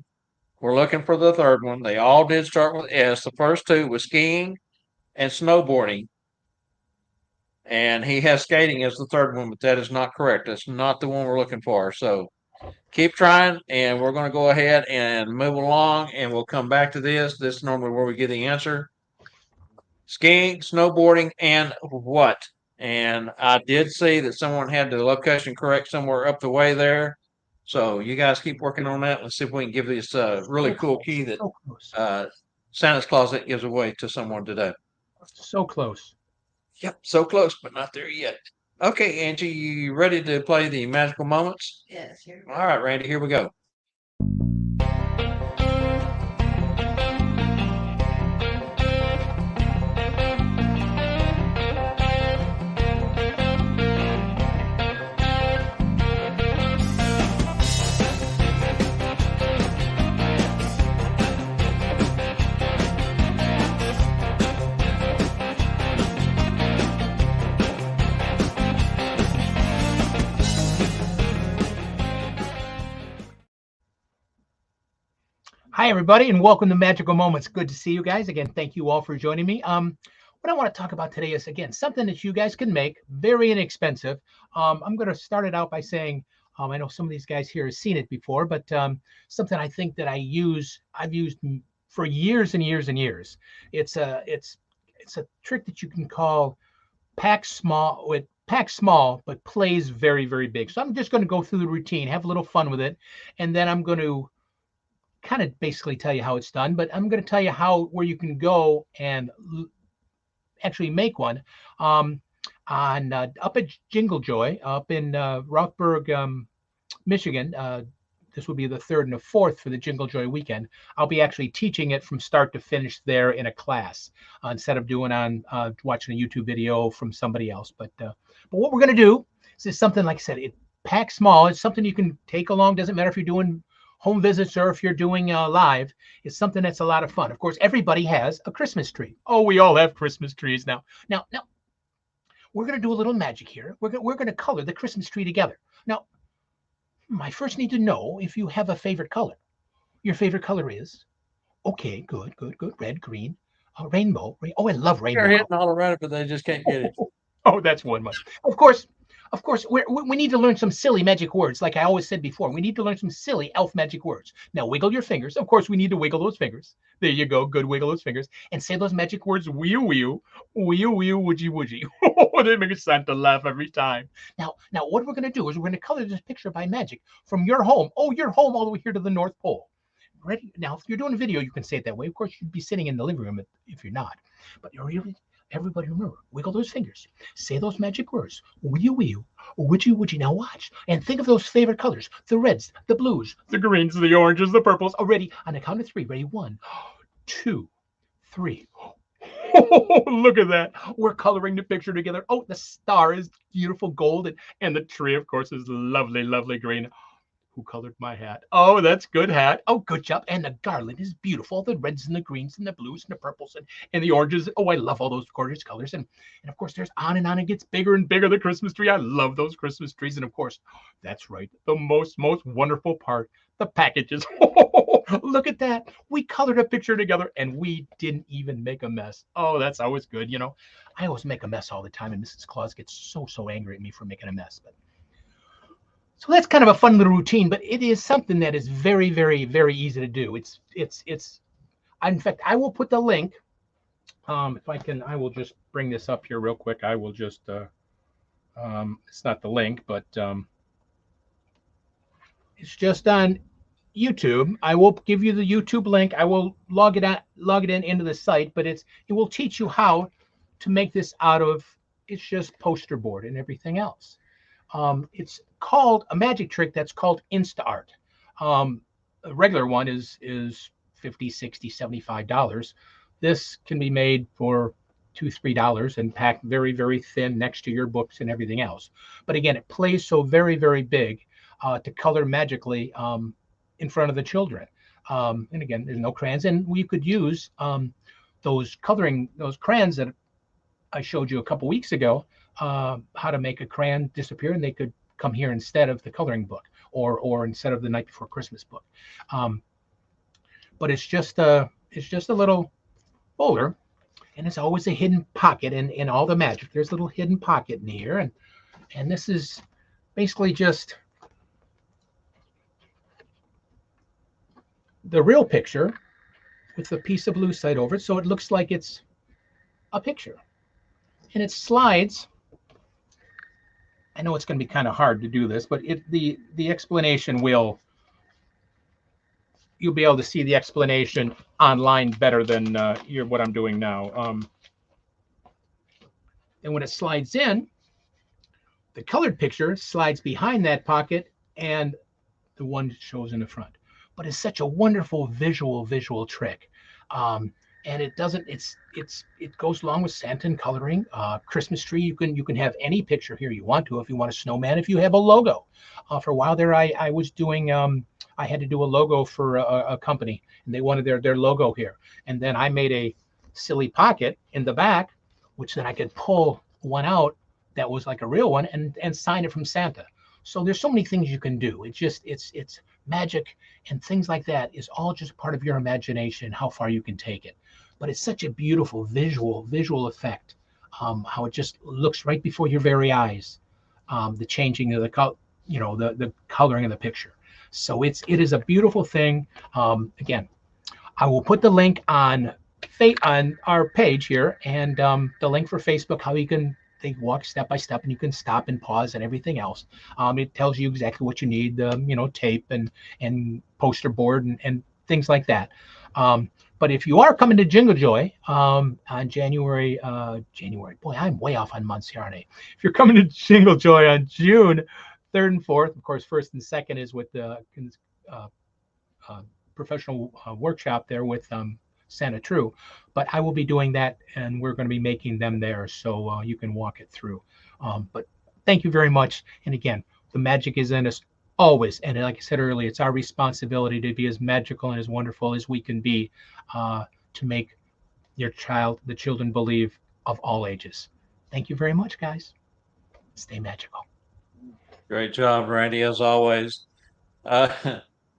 We're looking for the third one. They all did start with S. The first 2 was skiing and snowboarding. And he has skating as the third one, but that is not correct. That's not the one we're looking for. So keep trying, and we're going to go ahead and move along, and we'll come back to this. This is normally where we get the answer. Skiing, snowboarding, and what? And I did see that someone had the location correct somewhere up the way there. So you guys keep working on that. Let's see if we can give this really cool key that Santa's Closet gives away to someone today. So close. Yep, so close, but not there yet. Okay, Angie, you ready to play the magical moments? Yes. Here. All right, Randy, here we go. Hi, everybody, and welcome to Magical Moments. Good to see you guys. Again, thank you all for joining me. What I want to talk about today is, again, something that you guys can make, very inexpensive. I'm going to start it out by saying, I know some of these guys here have seen it before, but something I think that I've used for years and years and years. It's a trick that you can call pack small, but plays very, very big. So I'm just going to go through the routine, have a little fun with it, and then I'm going to kind of basically tell you how it's done, but I'm going to tell you where you can go and actually make one on up at Jingle Joy up in Rothburg, Michigan. This will be the 3rd and the 4th for the Jingle Joy weekend. I'll be actually teaching it from start to finish there in a class instead of doing watching a YouTube video from somebody else. But what we're going to do is something, like I said, it packs small. It's something you can take along. Doesn't matter if you're doing home visits or if you're doing live. It's something that's a lot of fun. Of course, everybody has a Christmas tree. Oh, we all have Christmas trees now. Now, we're going to do a little magic here. We're going to color the Christmas tree together. Now, I first need to know if you have a favorite color. Your favorite color is? Okay, good. Red, green, rainbow. Oh, I love rainbow. They're hitting all around it, but they just can't get it. Oh, that's one much. Of course, we need to learn some silly magic words. Like I always said before, we need to learn some silly elf magic words. Now, wiggle your fingers. Of course, we need to wiggle those fingers. There you go. Good, wiggle those fingers. And say those magic words, wee-oo, woodgy, woodgy. They make Santa laugh every time. Now, what we're going to do is we're going to color this picture by magic from your home. Oh, your home all the way here to the North Pole. Ready? Now, if you're doing a video, you can say it that way. Of course, you'd be sitting in the living room if you're not. But you're really... Everybody remember, wiggle those fingers. Say those magic words. Wee-oo, woodgy. Now watch. And think of those favorite colors. The reds, the blues, the greens, the oranges, the purples. Already on the count of 3. Ready? 1, 2, 3. Look at that. We're coloring the picture together. Oh, the star is beautiful gold. And the tree, of course, is lovely, lovely green. Who colored my hat? Oh, that's good hat. Oh, good job. And the garland is beautiful. The reds and the greens and the blues and the purples and the oranges. Oh, I love all those gorgeous colors. And of course, there's on and on. It gets bigger and bigger, the Christmas tree. I love those Christmas trees. And of course, that's right. The most wonderful part, the packages. Look at that. We colored a picture together and we didn't even make a mess. Oh, that's always good. I always make a mess all the time. And Mrs. Claus gets so angry at me for making a mess. But So that's kind of a fun little routine, but it is something that is very, very, very easy to do. In fact, I will put the link. If I can, I will just bring this up here real quick. I will just, it's not the link, but it's just on YouTube. I will give you the YouTube link. I will log it in into the site, but it will teach you how to make this out of, it's just poster board and everything else. It's called a magic trick that's called InstaArt. A regular one is $50, $60, $75. This can be made for $2-3 and packed very, very thin next to your books and everything else. But again, it plays so very, very big to color magically in front of the children. And again, there's no crayons, and we could use those crayons that I showed you a couple weeks ago, how to make a crayon disappear, and they could come here instead of the coloring book or instead of the Night Before Christmas book. But it's just a little folder, and it's always a hidden pocket in all the magic. There's a little hidden pocket in here, and this is basically just the real picture with a piece of lucite over it, so it looks like it's a picture. And it slides. I know it's going to be kind of hard to do this, but the explanation you'll be able to see the explanation online better than what I'm doing now. And when it slides in, the colored picture slides behind that pocket, and the one shows in the front. But it's such a wonderful visual trick. And it goes along with Santa and coloring. Christmas tree, you can have any picture here you want to. If you want a snowman, if you have a logo. For a while there, I was doing, I had to do a logo for a company, and they wanted their logo here. And then I made a silly pocket in the back, which then I could pull one out that was like a real one and sign it from Santa. So there's so many things you can do. It's magic, and things like that is all just part of your imagination, how far you can take it. But it's such a beautiful visual effect, how it just looks right before your very eyes, the changing of the coloring of the picture. So it is a beautiful thing. Again, I will put the link on our page here, and the link for Facebook, how you can walk step by step, and you can stop and pause and everything else. It tells you exactly what you need, tape and poster board and things like that. But if you are coming to Jingle Joy on January, boy, I'm way off on months here, aren't I? If you're coming to Jingle Joy on June 3rd and 4th, of course, 1st and 2nd is with the professional workshop there with Santa True. But I will be doing that, and we're going to be making them there, so you can walk it through. But thank you very much. And again, the magic is in us always. And like I said earlier, it's our responsibility to be as magical and as wonderful as we can be, to make the children believe, of all ages. Thank you very much, guys. Stay magical. Great job, Randy, as always.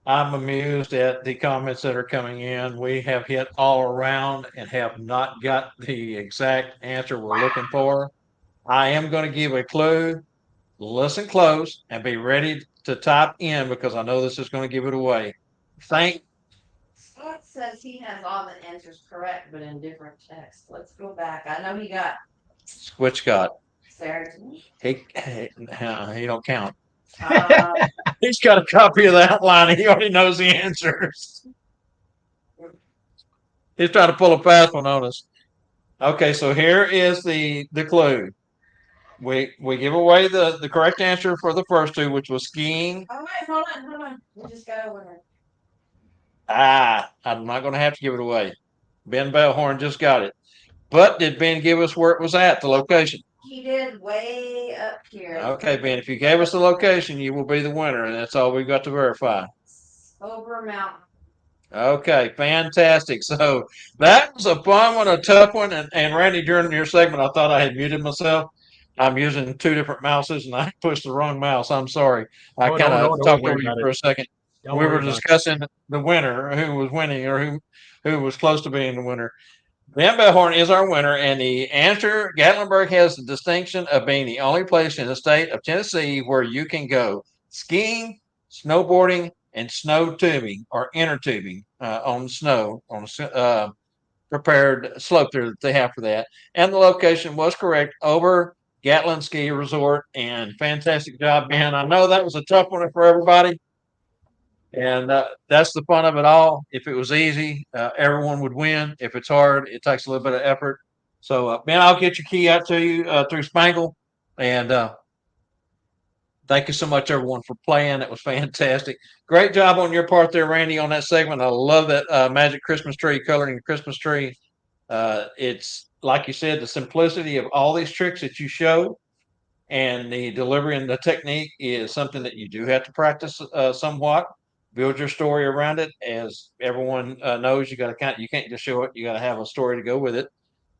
I'm amused at the comments that are coming in. We have hit all around and have not got the exact answer we're looking for. I am going to give a clue. Listen close and be ready to type in, because I know this is going to give it away. Scott says he has all the answers correct, but in different text. Let's go back. I know he got Which Scott? Sarah. He don't count. Uh, He's got a copy of the outline. He already knows the answers. He's trying to pull a fast one on us. Okay, so here is the clue. We give away the correct answer for the first two, which was skiing. oh wait, hold on. We just got over here. I'm not going to have to give it away. Ben Bellhorn just got it. But did Ben give us where it was at, the location? He did way up here. Okay, Ben, if you gave us the location, you will be the winner, and that's all we've got to verify. Over a mountain. Okay, fantastic. So that was a fun one, a tough one. And Randy, during your segment, I thought I had muted myself. I'm using two different mouses, and I pushed the wrong mouse. I'm sorry. I kind of talked over you for a second. We were discussing the winner, who was winning, or who was close to being the winner. Van Bellhorn is our winner, and the answer, Gatlinburg has the distinction of being the only place in the state of Tennessee where you can go skiing, snowboarding, and snow tubing or inner tubing on snow on prepared slope there that they have for that. And the location was correct over Gatlin Ski Resort. And fantastic job, Ben. I know that was a tough one for everybody. And that's the fun of it all. If it was easy, everyone would win. If it's hard, it takes a little bit of effort. So, Ben, I'll get your key out to you through Spangle. And thank you so much, everyone, for playing. It was fantastic. Great job on your part there, Randy, on that segment. I love that magic Christmas tree, coloring the Christmas tree. It's like you said, the simplicity of all these tricks that you show and the delivery and the technique is something that you do have to practice somewhat. Build your story around it. As everyone knows, you got to you can't just show it. You got to have a story to go with it.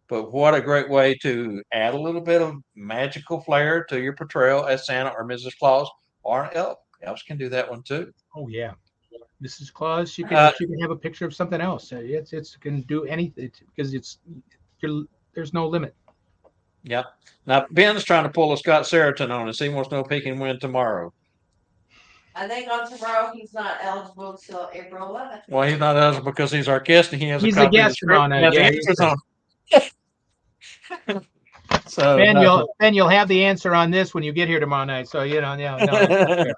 But what a great way to add a little bit of magical flair to your portrayal as Santa or Mrs. Claus or an elf. Elves can do that one too. Oh yeah, Mrs. Claus. She can have a picture of something else. It's can do anything because there's no limit. Yep. Now Ben's trying to pull a Scott Seriton on us. He wants to know if he can win tomorrow. I think on tomorrow he's not eligible until April 11th. Well, he's not eligible because he's our guest and he has He's a the copy of the guest script. on it. He has the Yeah, answers on it. So Ben, you'll have the answer on this when you get here tomorrow night. So no.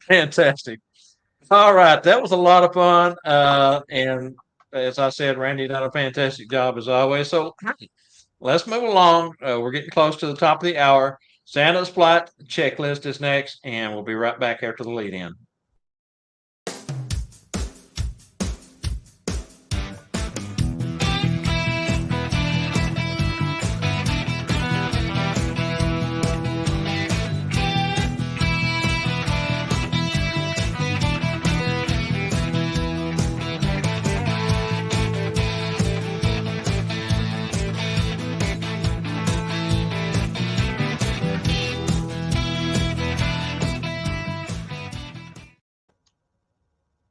Fantastic. All right, that was a lot of fun. And as I said, Randy done a fantastic job as always. So let's move along. We're getting close to the top of the hour. Santa's flight checklist is next, and we'll be right back after the lead in.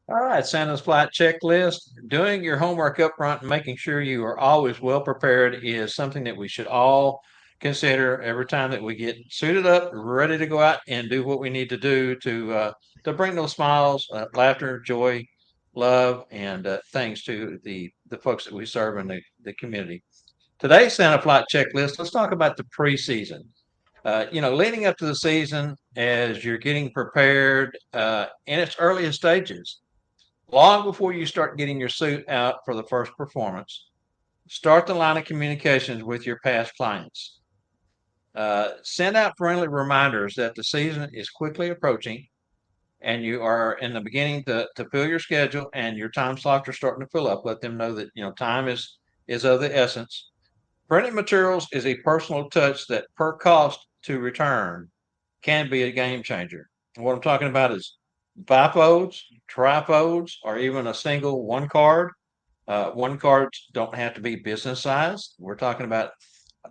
All right, Santa's flight checklist. Doing your homework up front and making sure you are always well prepared is something that we should all consider every time that we get suited up, ready to go out and do what we need to do to bring those smiles, laughter, joy, love, and things to the folks that we serve in the community. Today's Santa flight checklist. Let's talk about the preseason. Leading up to the season, as you're getting prepared in its earliest stages, long before you start getting your suit out for the first performance, start the line of communications with your past clients. Send out friendly reminders that the season is quickly approaching and you are in the beginning to fill your schedule and your time slots are starting to fill up. Let them know that time is of the essence. Printed materials is a personal touch that per cost to return can be a game changer. And what I'm talking about is bifolds, trifolds, or even a single one card. One cards don't have to be business size. We're talking about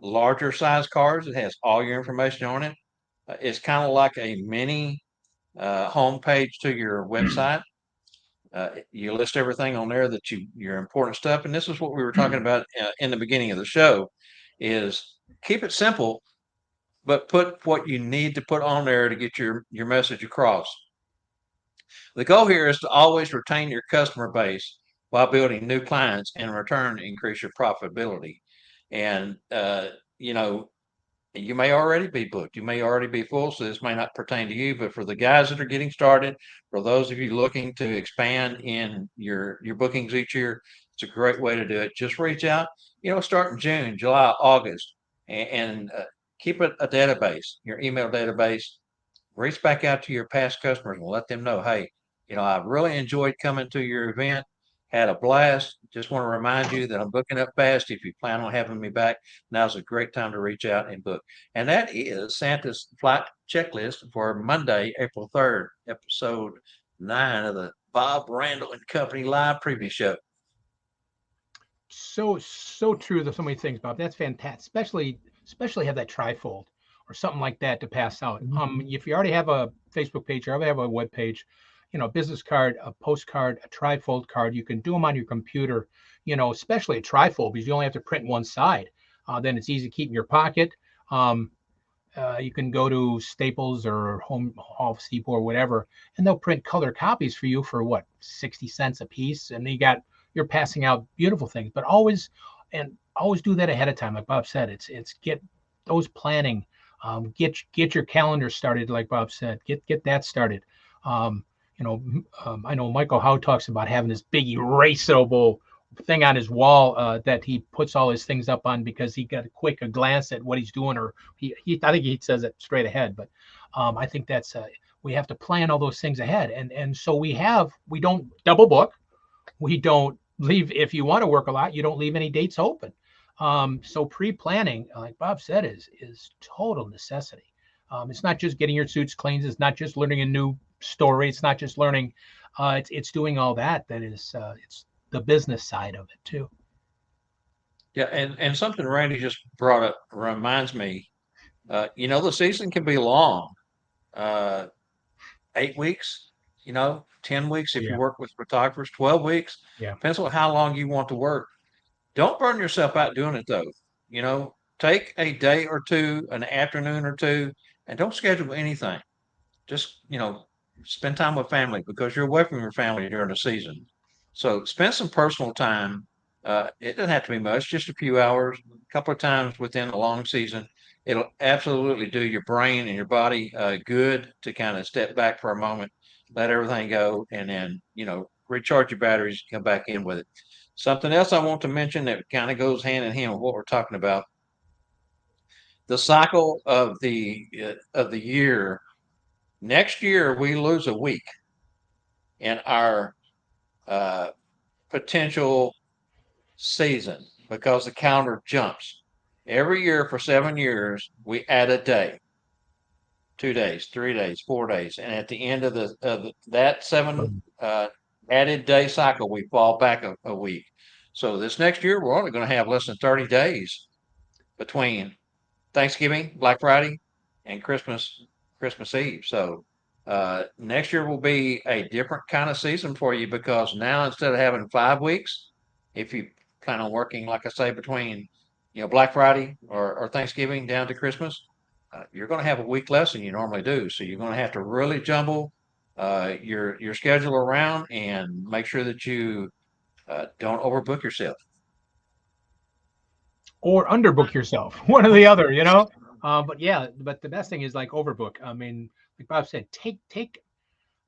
larger size cards. It has all your information on it. It's kind of like a mini homepage to your website. You list everything on there that your important stuff. And this is what we were talking about in the beginning of the show is keep it simple, but put what you need to put on there to get your message across. The goal here is to always retain your customer base while building new clients and in return increase your profitability. And, you may already be booked. You may already be full, so this may not pertain to you. But for the guys that are getting started, for those of you looking to expand in your bookings each year, it's a great way to do it. Just reach out, start in June, July, August, and keep a database, your email database. Reach back out to your past customers and let them know, hey, I really enjoyed coming to your event, had a blast. Just want to remind you that I'm booking up fast. If you plan on having me back, now's a great time to reach out and book. And that is Santa's flight checklist for Monday, April 3rd, episode 9 of the Bob Randyl and Company live preview show. So true. There's so many things, Bob. That's fantastic. Especially have that trifold or something like that to pass out. If you already have a Facebook page or already have a web page, a business card, a postcard, a trifold card, you can do them on your computer, especially a trifold because you only have to print one side. Then it's easy to keep in your pocket. You can go to Staples or Home Office Depot or whatever, and they'll print color copies for you for what, 60 cents a piece, and you're passing out beautiful things. But always do that ahead of time, like Bob said. It's get those planning, get your calendar started, like Bob said. Get that started. Um, I know Michael Howe talks about having this big erasable thing on his wall that he puts all his things up on because he got a glance at what he's doing, or I think he says it straight ahead. But I think that's we have to plan all those things ahead, and so we don't double book, we don't leave. If you want to work a lot, you don't leave any dates open. So pre-planning, like Bob said, is total necessity. It's not just getting your suits cleaned. It's not just learning a new story. It's not just learning. It's doing all that. That is, it's the business side of it too. Yeah, and something Randy just brought up reminds me. The season can be long, 8 weeks. 10 weeks if you Yeah. work with photographers. 12 weeks. Yeah. Depends on how long you want to work. Don't burn yourself out doing it though. Take a day or two, an afternoon or two, and don't schedule anything. Just, spend time with family because you're away from your family during the season. So spend some personal time. It doesn't have to be much, just a few hours, a couple of times within a long season. It'll absolutely do your brain and your body good to kind of step back for a moment, let everything go, and then, recharge your batteries, come back in with it. Something else I want to mention that kind of goes hand in hand with what we're talking about, the cycle of the year. Next year, we lose a week in our uh, potential season because the calendar jumps. Every year for 7 years, we add a day, 2 days, 3 days, 4 days, and at the end of that seven added day cycle, we fall back a week. So this next year, we're only going to have less than 30 days between Thanksgiving, Black Friday, and Christmas Eve. So next year will be a different kind of season for you because now instead of having 5 weeks, if you plan on working, like I say, between Black Friday or Thanksgiving down to Christmas, you're going to have a week less than you normally do. So you're going to have to really jumble your schedule around and make sure that you don't overbook yourself. Or underbook yourself, one or the other, but yeah, but the best thing is like overbook. I mean, like Bob said, take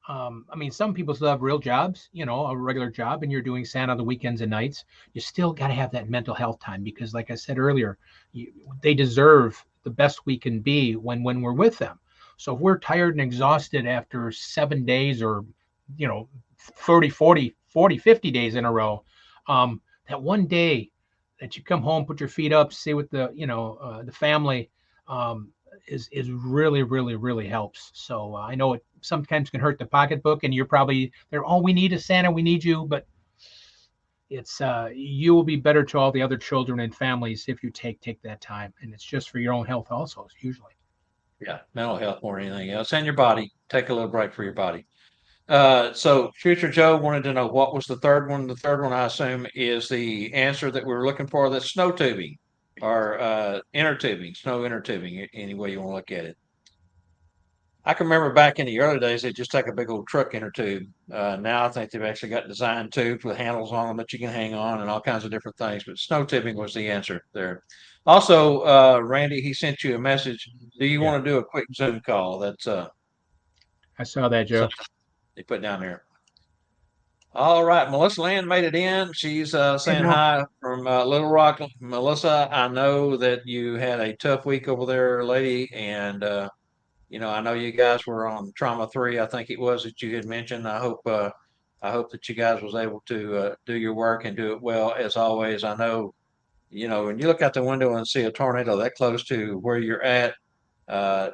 I mean, some people still have real jobs, a regular job, and you're doing Santa on the weekends and nights. You still got to have that mental health time because, like I said earlier, they deserve the best we can be when we're with them. So if we're tired and exhausted after 7 days or, 30, 40, 40, 50 days in a row, that one day that you come home, put your feet up, stay with the family, is really, really, really helps. So I know it sometimes can hurt the pocketbook, and you're probably there. Oh, we need a Santa, we need you, but it's you will be better to all the other children and families if you take that time, and it's just for your own health also usually. Yeah, mental health more than anything else, and your body. Take a little break for your body. So Future Joe wanted to know what was the third one. The third one, I assume, is the answer that we were looking for. That's snow tubing or inner tubing, snow inner tubing, any way you want to look at it. I can remember back in the early days, they'd just take a big old truck inner tube. Now I think they've actually got design tubes with handles on them that you can hang on and all kinds of different things. But snow tubing was the answer there. Also, Randy, he sent you a message. Do you want to do a quick Zoom call? That's I saw that, Joe. something they put down there. All right, Melissa Land made it in. She's saying hi from Little Rock. Melissa, I know that you had a tough week over there, lady, and I know you guys were on trauma 3. I think it was that you had mentioned. I hope that you guys was able to do your work and do it well as always. I know, when you look out the window and see a tornado that close to where you're at, uh,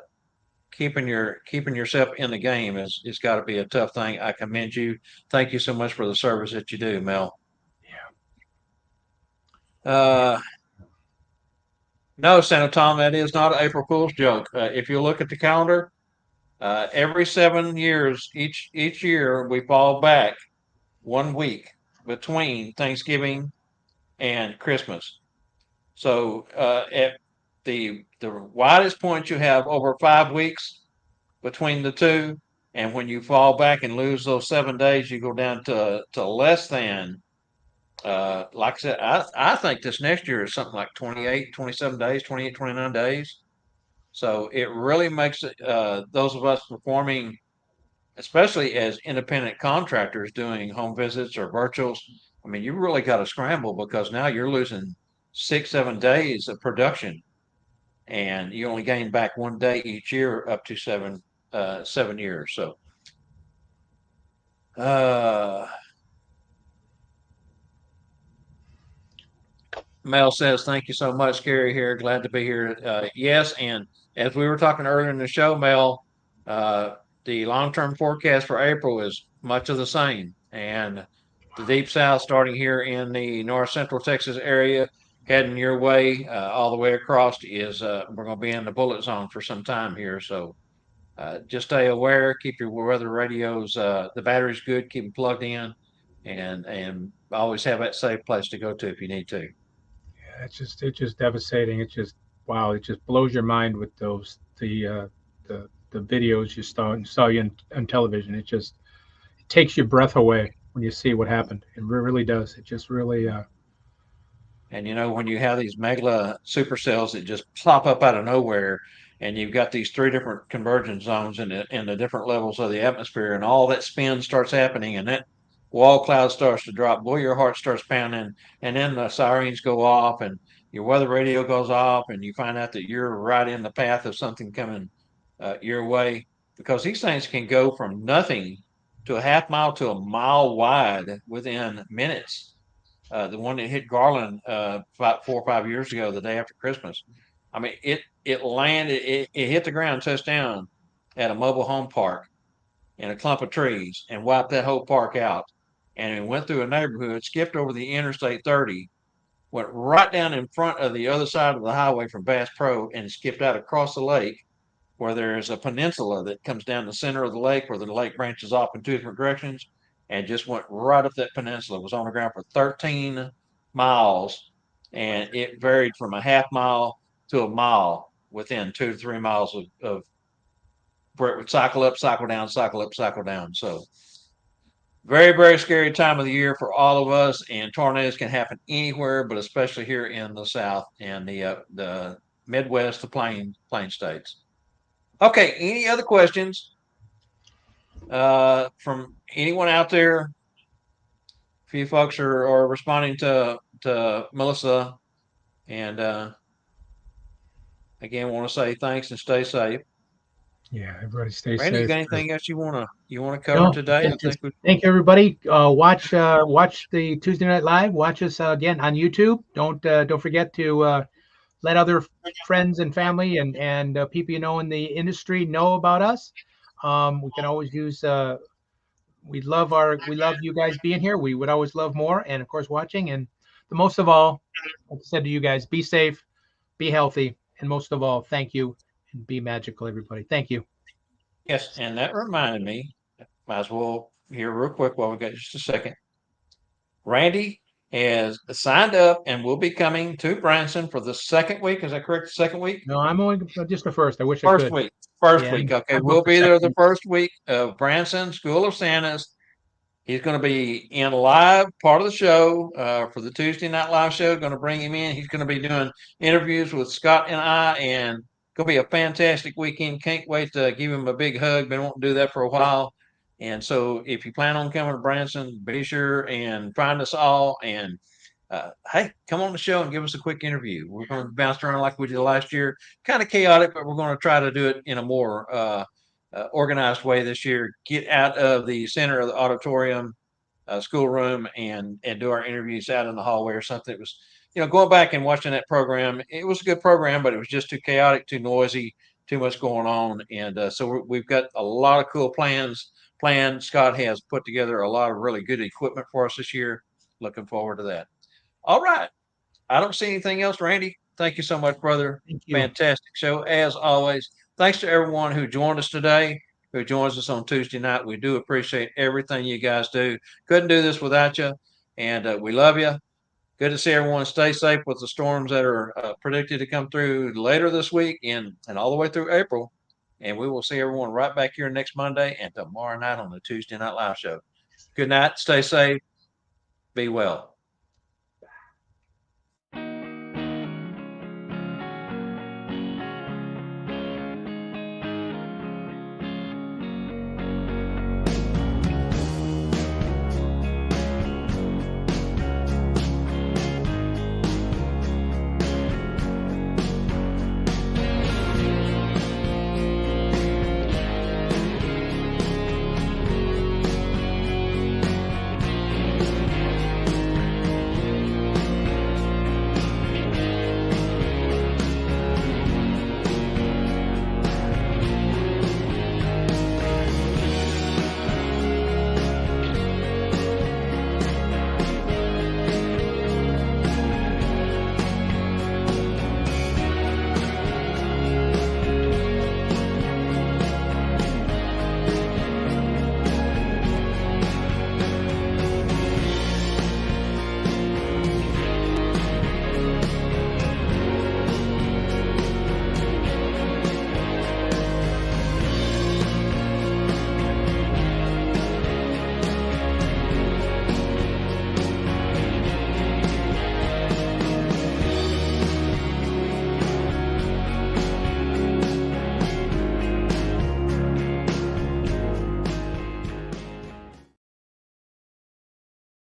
keeping yourself in the game is got to be a tough thing. I commend you. Thank you so much for the service that you do, Mel. Yeah. No, Santa Tom, that is not an April Fool's joke. If you look at the calendar, every 7 years, each year we fall back 1 week between Thanksgiving and Christmas. So the widest point you have over 5 weeks between the two, and when you fall back and lose those 7 days, you go down to less than. Like I said, I think this next year is something like 28, 27 days, 28, 29 days. So it really makes it, those of us performing, especially as independent contractors doing home visits or virtuals, I mean, you really got to scramble because now you're losing 6, 7 days of production, and you only gain back 1 day each year up to 7 years. So, uh, Mel says, thank you so much, Gary here. Glad to be here. Yes, and as we were talking earlier in the show, Mel, the long-term forecast for April is much of the same. And the deep south, starting here in the north central Texas area, heading your way all the way across, is we're going to be in the bullet zone for some time here. So just stay aware, keep your weather radios, the battery's good, keep them plugged in, and always have that safe place to go to if you need to. Yeah, it's just devastating. It's just wow. It just blows your mind with those the videos you saw you on television. It takes your breath away when you see what happened. It really does. It just really And when you have these megala supercells that just pop up out of nowhere, and you've got these three different convergence zones in the different levels of the atmosphere, and all that spin starts happening, and that wall cloud starts to drop, boy, your heart starts pounding, and then the sirens go off, and your weather radio goes off, and you find out that you're right in the path of something coming your way, because these things can go from nothing to a half mile to a mile wide within minutes. The one that hit Garland about 4 or 5 years ago, the day after Christmas. I mean, it landed, it hit the ground, touched down at a mobile home park in a clump of trees, and wiped that whole park out. And it went through a neighborhood, skipped over the Interstate 30, went right down in front of the other side of the highway from Bass Pro, and skipped out across the lake where there's a peninsula that comes down the center of the lake where the lake branches off in two different directions, and just went right up that peninsula. It was on the ground for 13 miles, and it varied from a half mile to a mile within 2 to 3 miles of where it would cycle up, cycle down, cycle up, cycle down. So very, very scary time of the year for all of us, and tornadoes can happen anywhere, but especially here in the South and the Midwest, the plain states. Okay, any other questions from anyone out there? A few folks are responding to Melissa, and again, want to say thanks and stay safe. yeah. Everybody stay Randy, you safe. got anything else you want to cover No, today? I think thank you, everybody. Watch the Tuesday Night Live. Watch us again on YouTube. Don't forget to let other friends and family and people you know in the industry know about us. We can always use. We love you guys being here. We would always love more, and of course watching. And the most of all, like I said to you guys, be safe, be healthy, and most of all, thank you and be magical, everybody. Thank you. yes, and that reminded me. Might as well here real quick while we got just a second. Randy has signed up and will be coming to Branson for the second week. Is that correct? The second week? No, I'm only just the first. I wish I First could. week. First Yeah, week. Okay, I'm we'll booked for be there the second. first week of Branson School of Santas. He's going to be in live part of the show for the Tuesday Night Live show. Going to bring him in. He's going to be doing interviews with Scott and I, and going to be a fantastic weekend. Can't wait to give him a big hug. Been wanting to do that for a while. And so if you plan on coming to Branson, be sure and find us all. And hey, come on the show and give us a quick interview. We're going to bounce around like we did last year. Kind of chaotic, but we're going to try to do it in a more organized way this year. Get out of the center of the auditorium, schoolroom, and do our interviews out in the hallway or something. It was, going back and watching that program. It was a good program, but it was just too chaotic, too noisy, too much going on, and so we've got a lot of cool plans planned. Scott has put together a lot of really good equipment for us this year. Looking forward to that. All right. I don't see anything else, Randy. Thank you so much, brother. Thank you. Fantastic show, as always. Thanks to everyone who joined us today, who joins us on Tuesday night. We do appreciate everything you guys do. Couldn't do this without you, and we love you. good to see everyone. Stay safe with the storms that are predicted to come through later this week and all the way through April. And we will see everyone right back here next Monday and tomorrow night on the Tuesday Night Live show. Good night. Stay safe. Be well.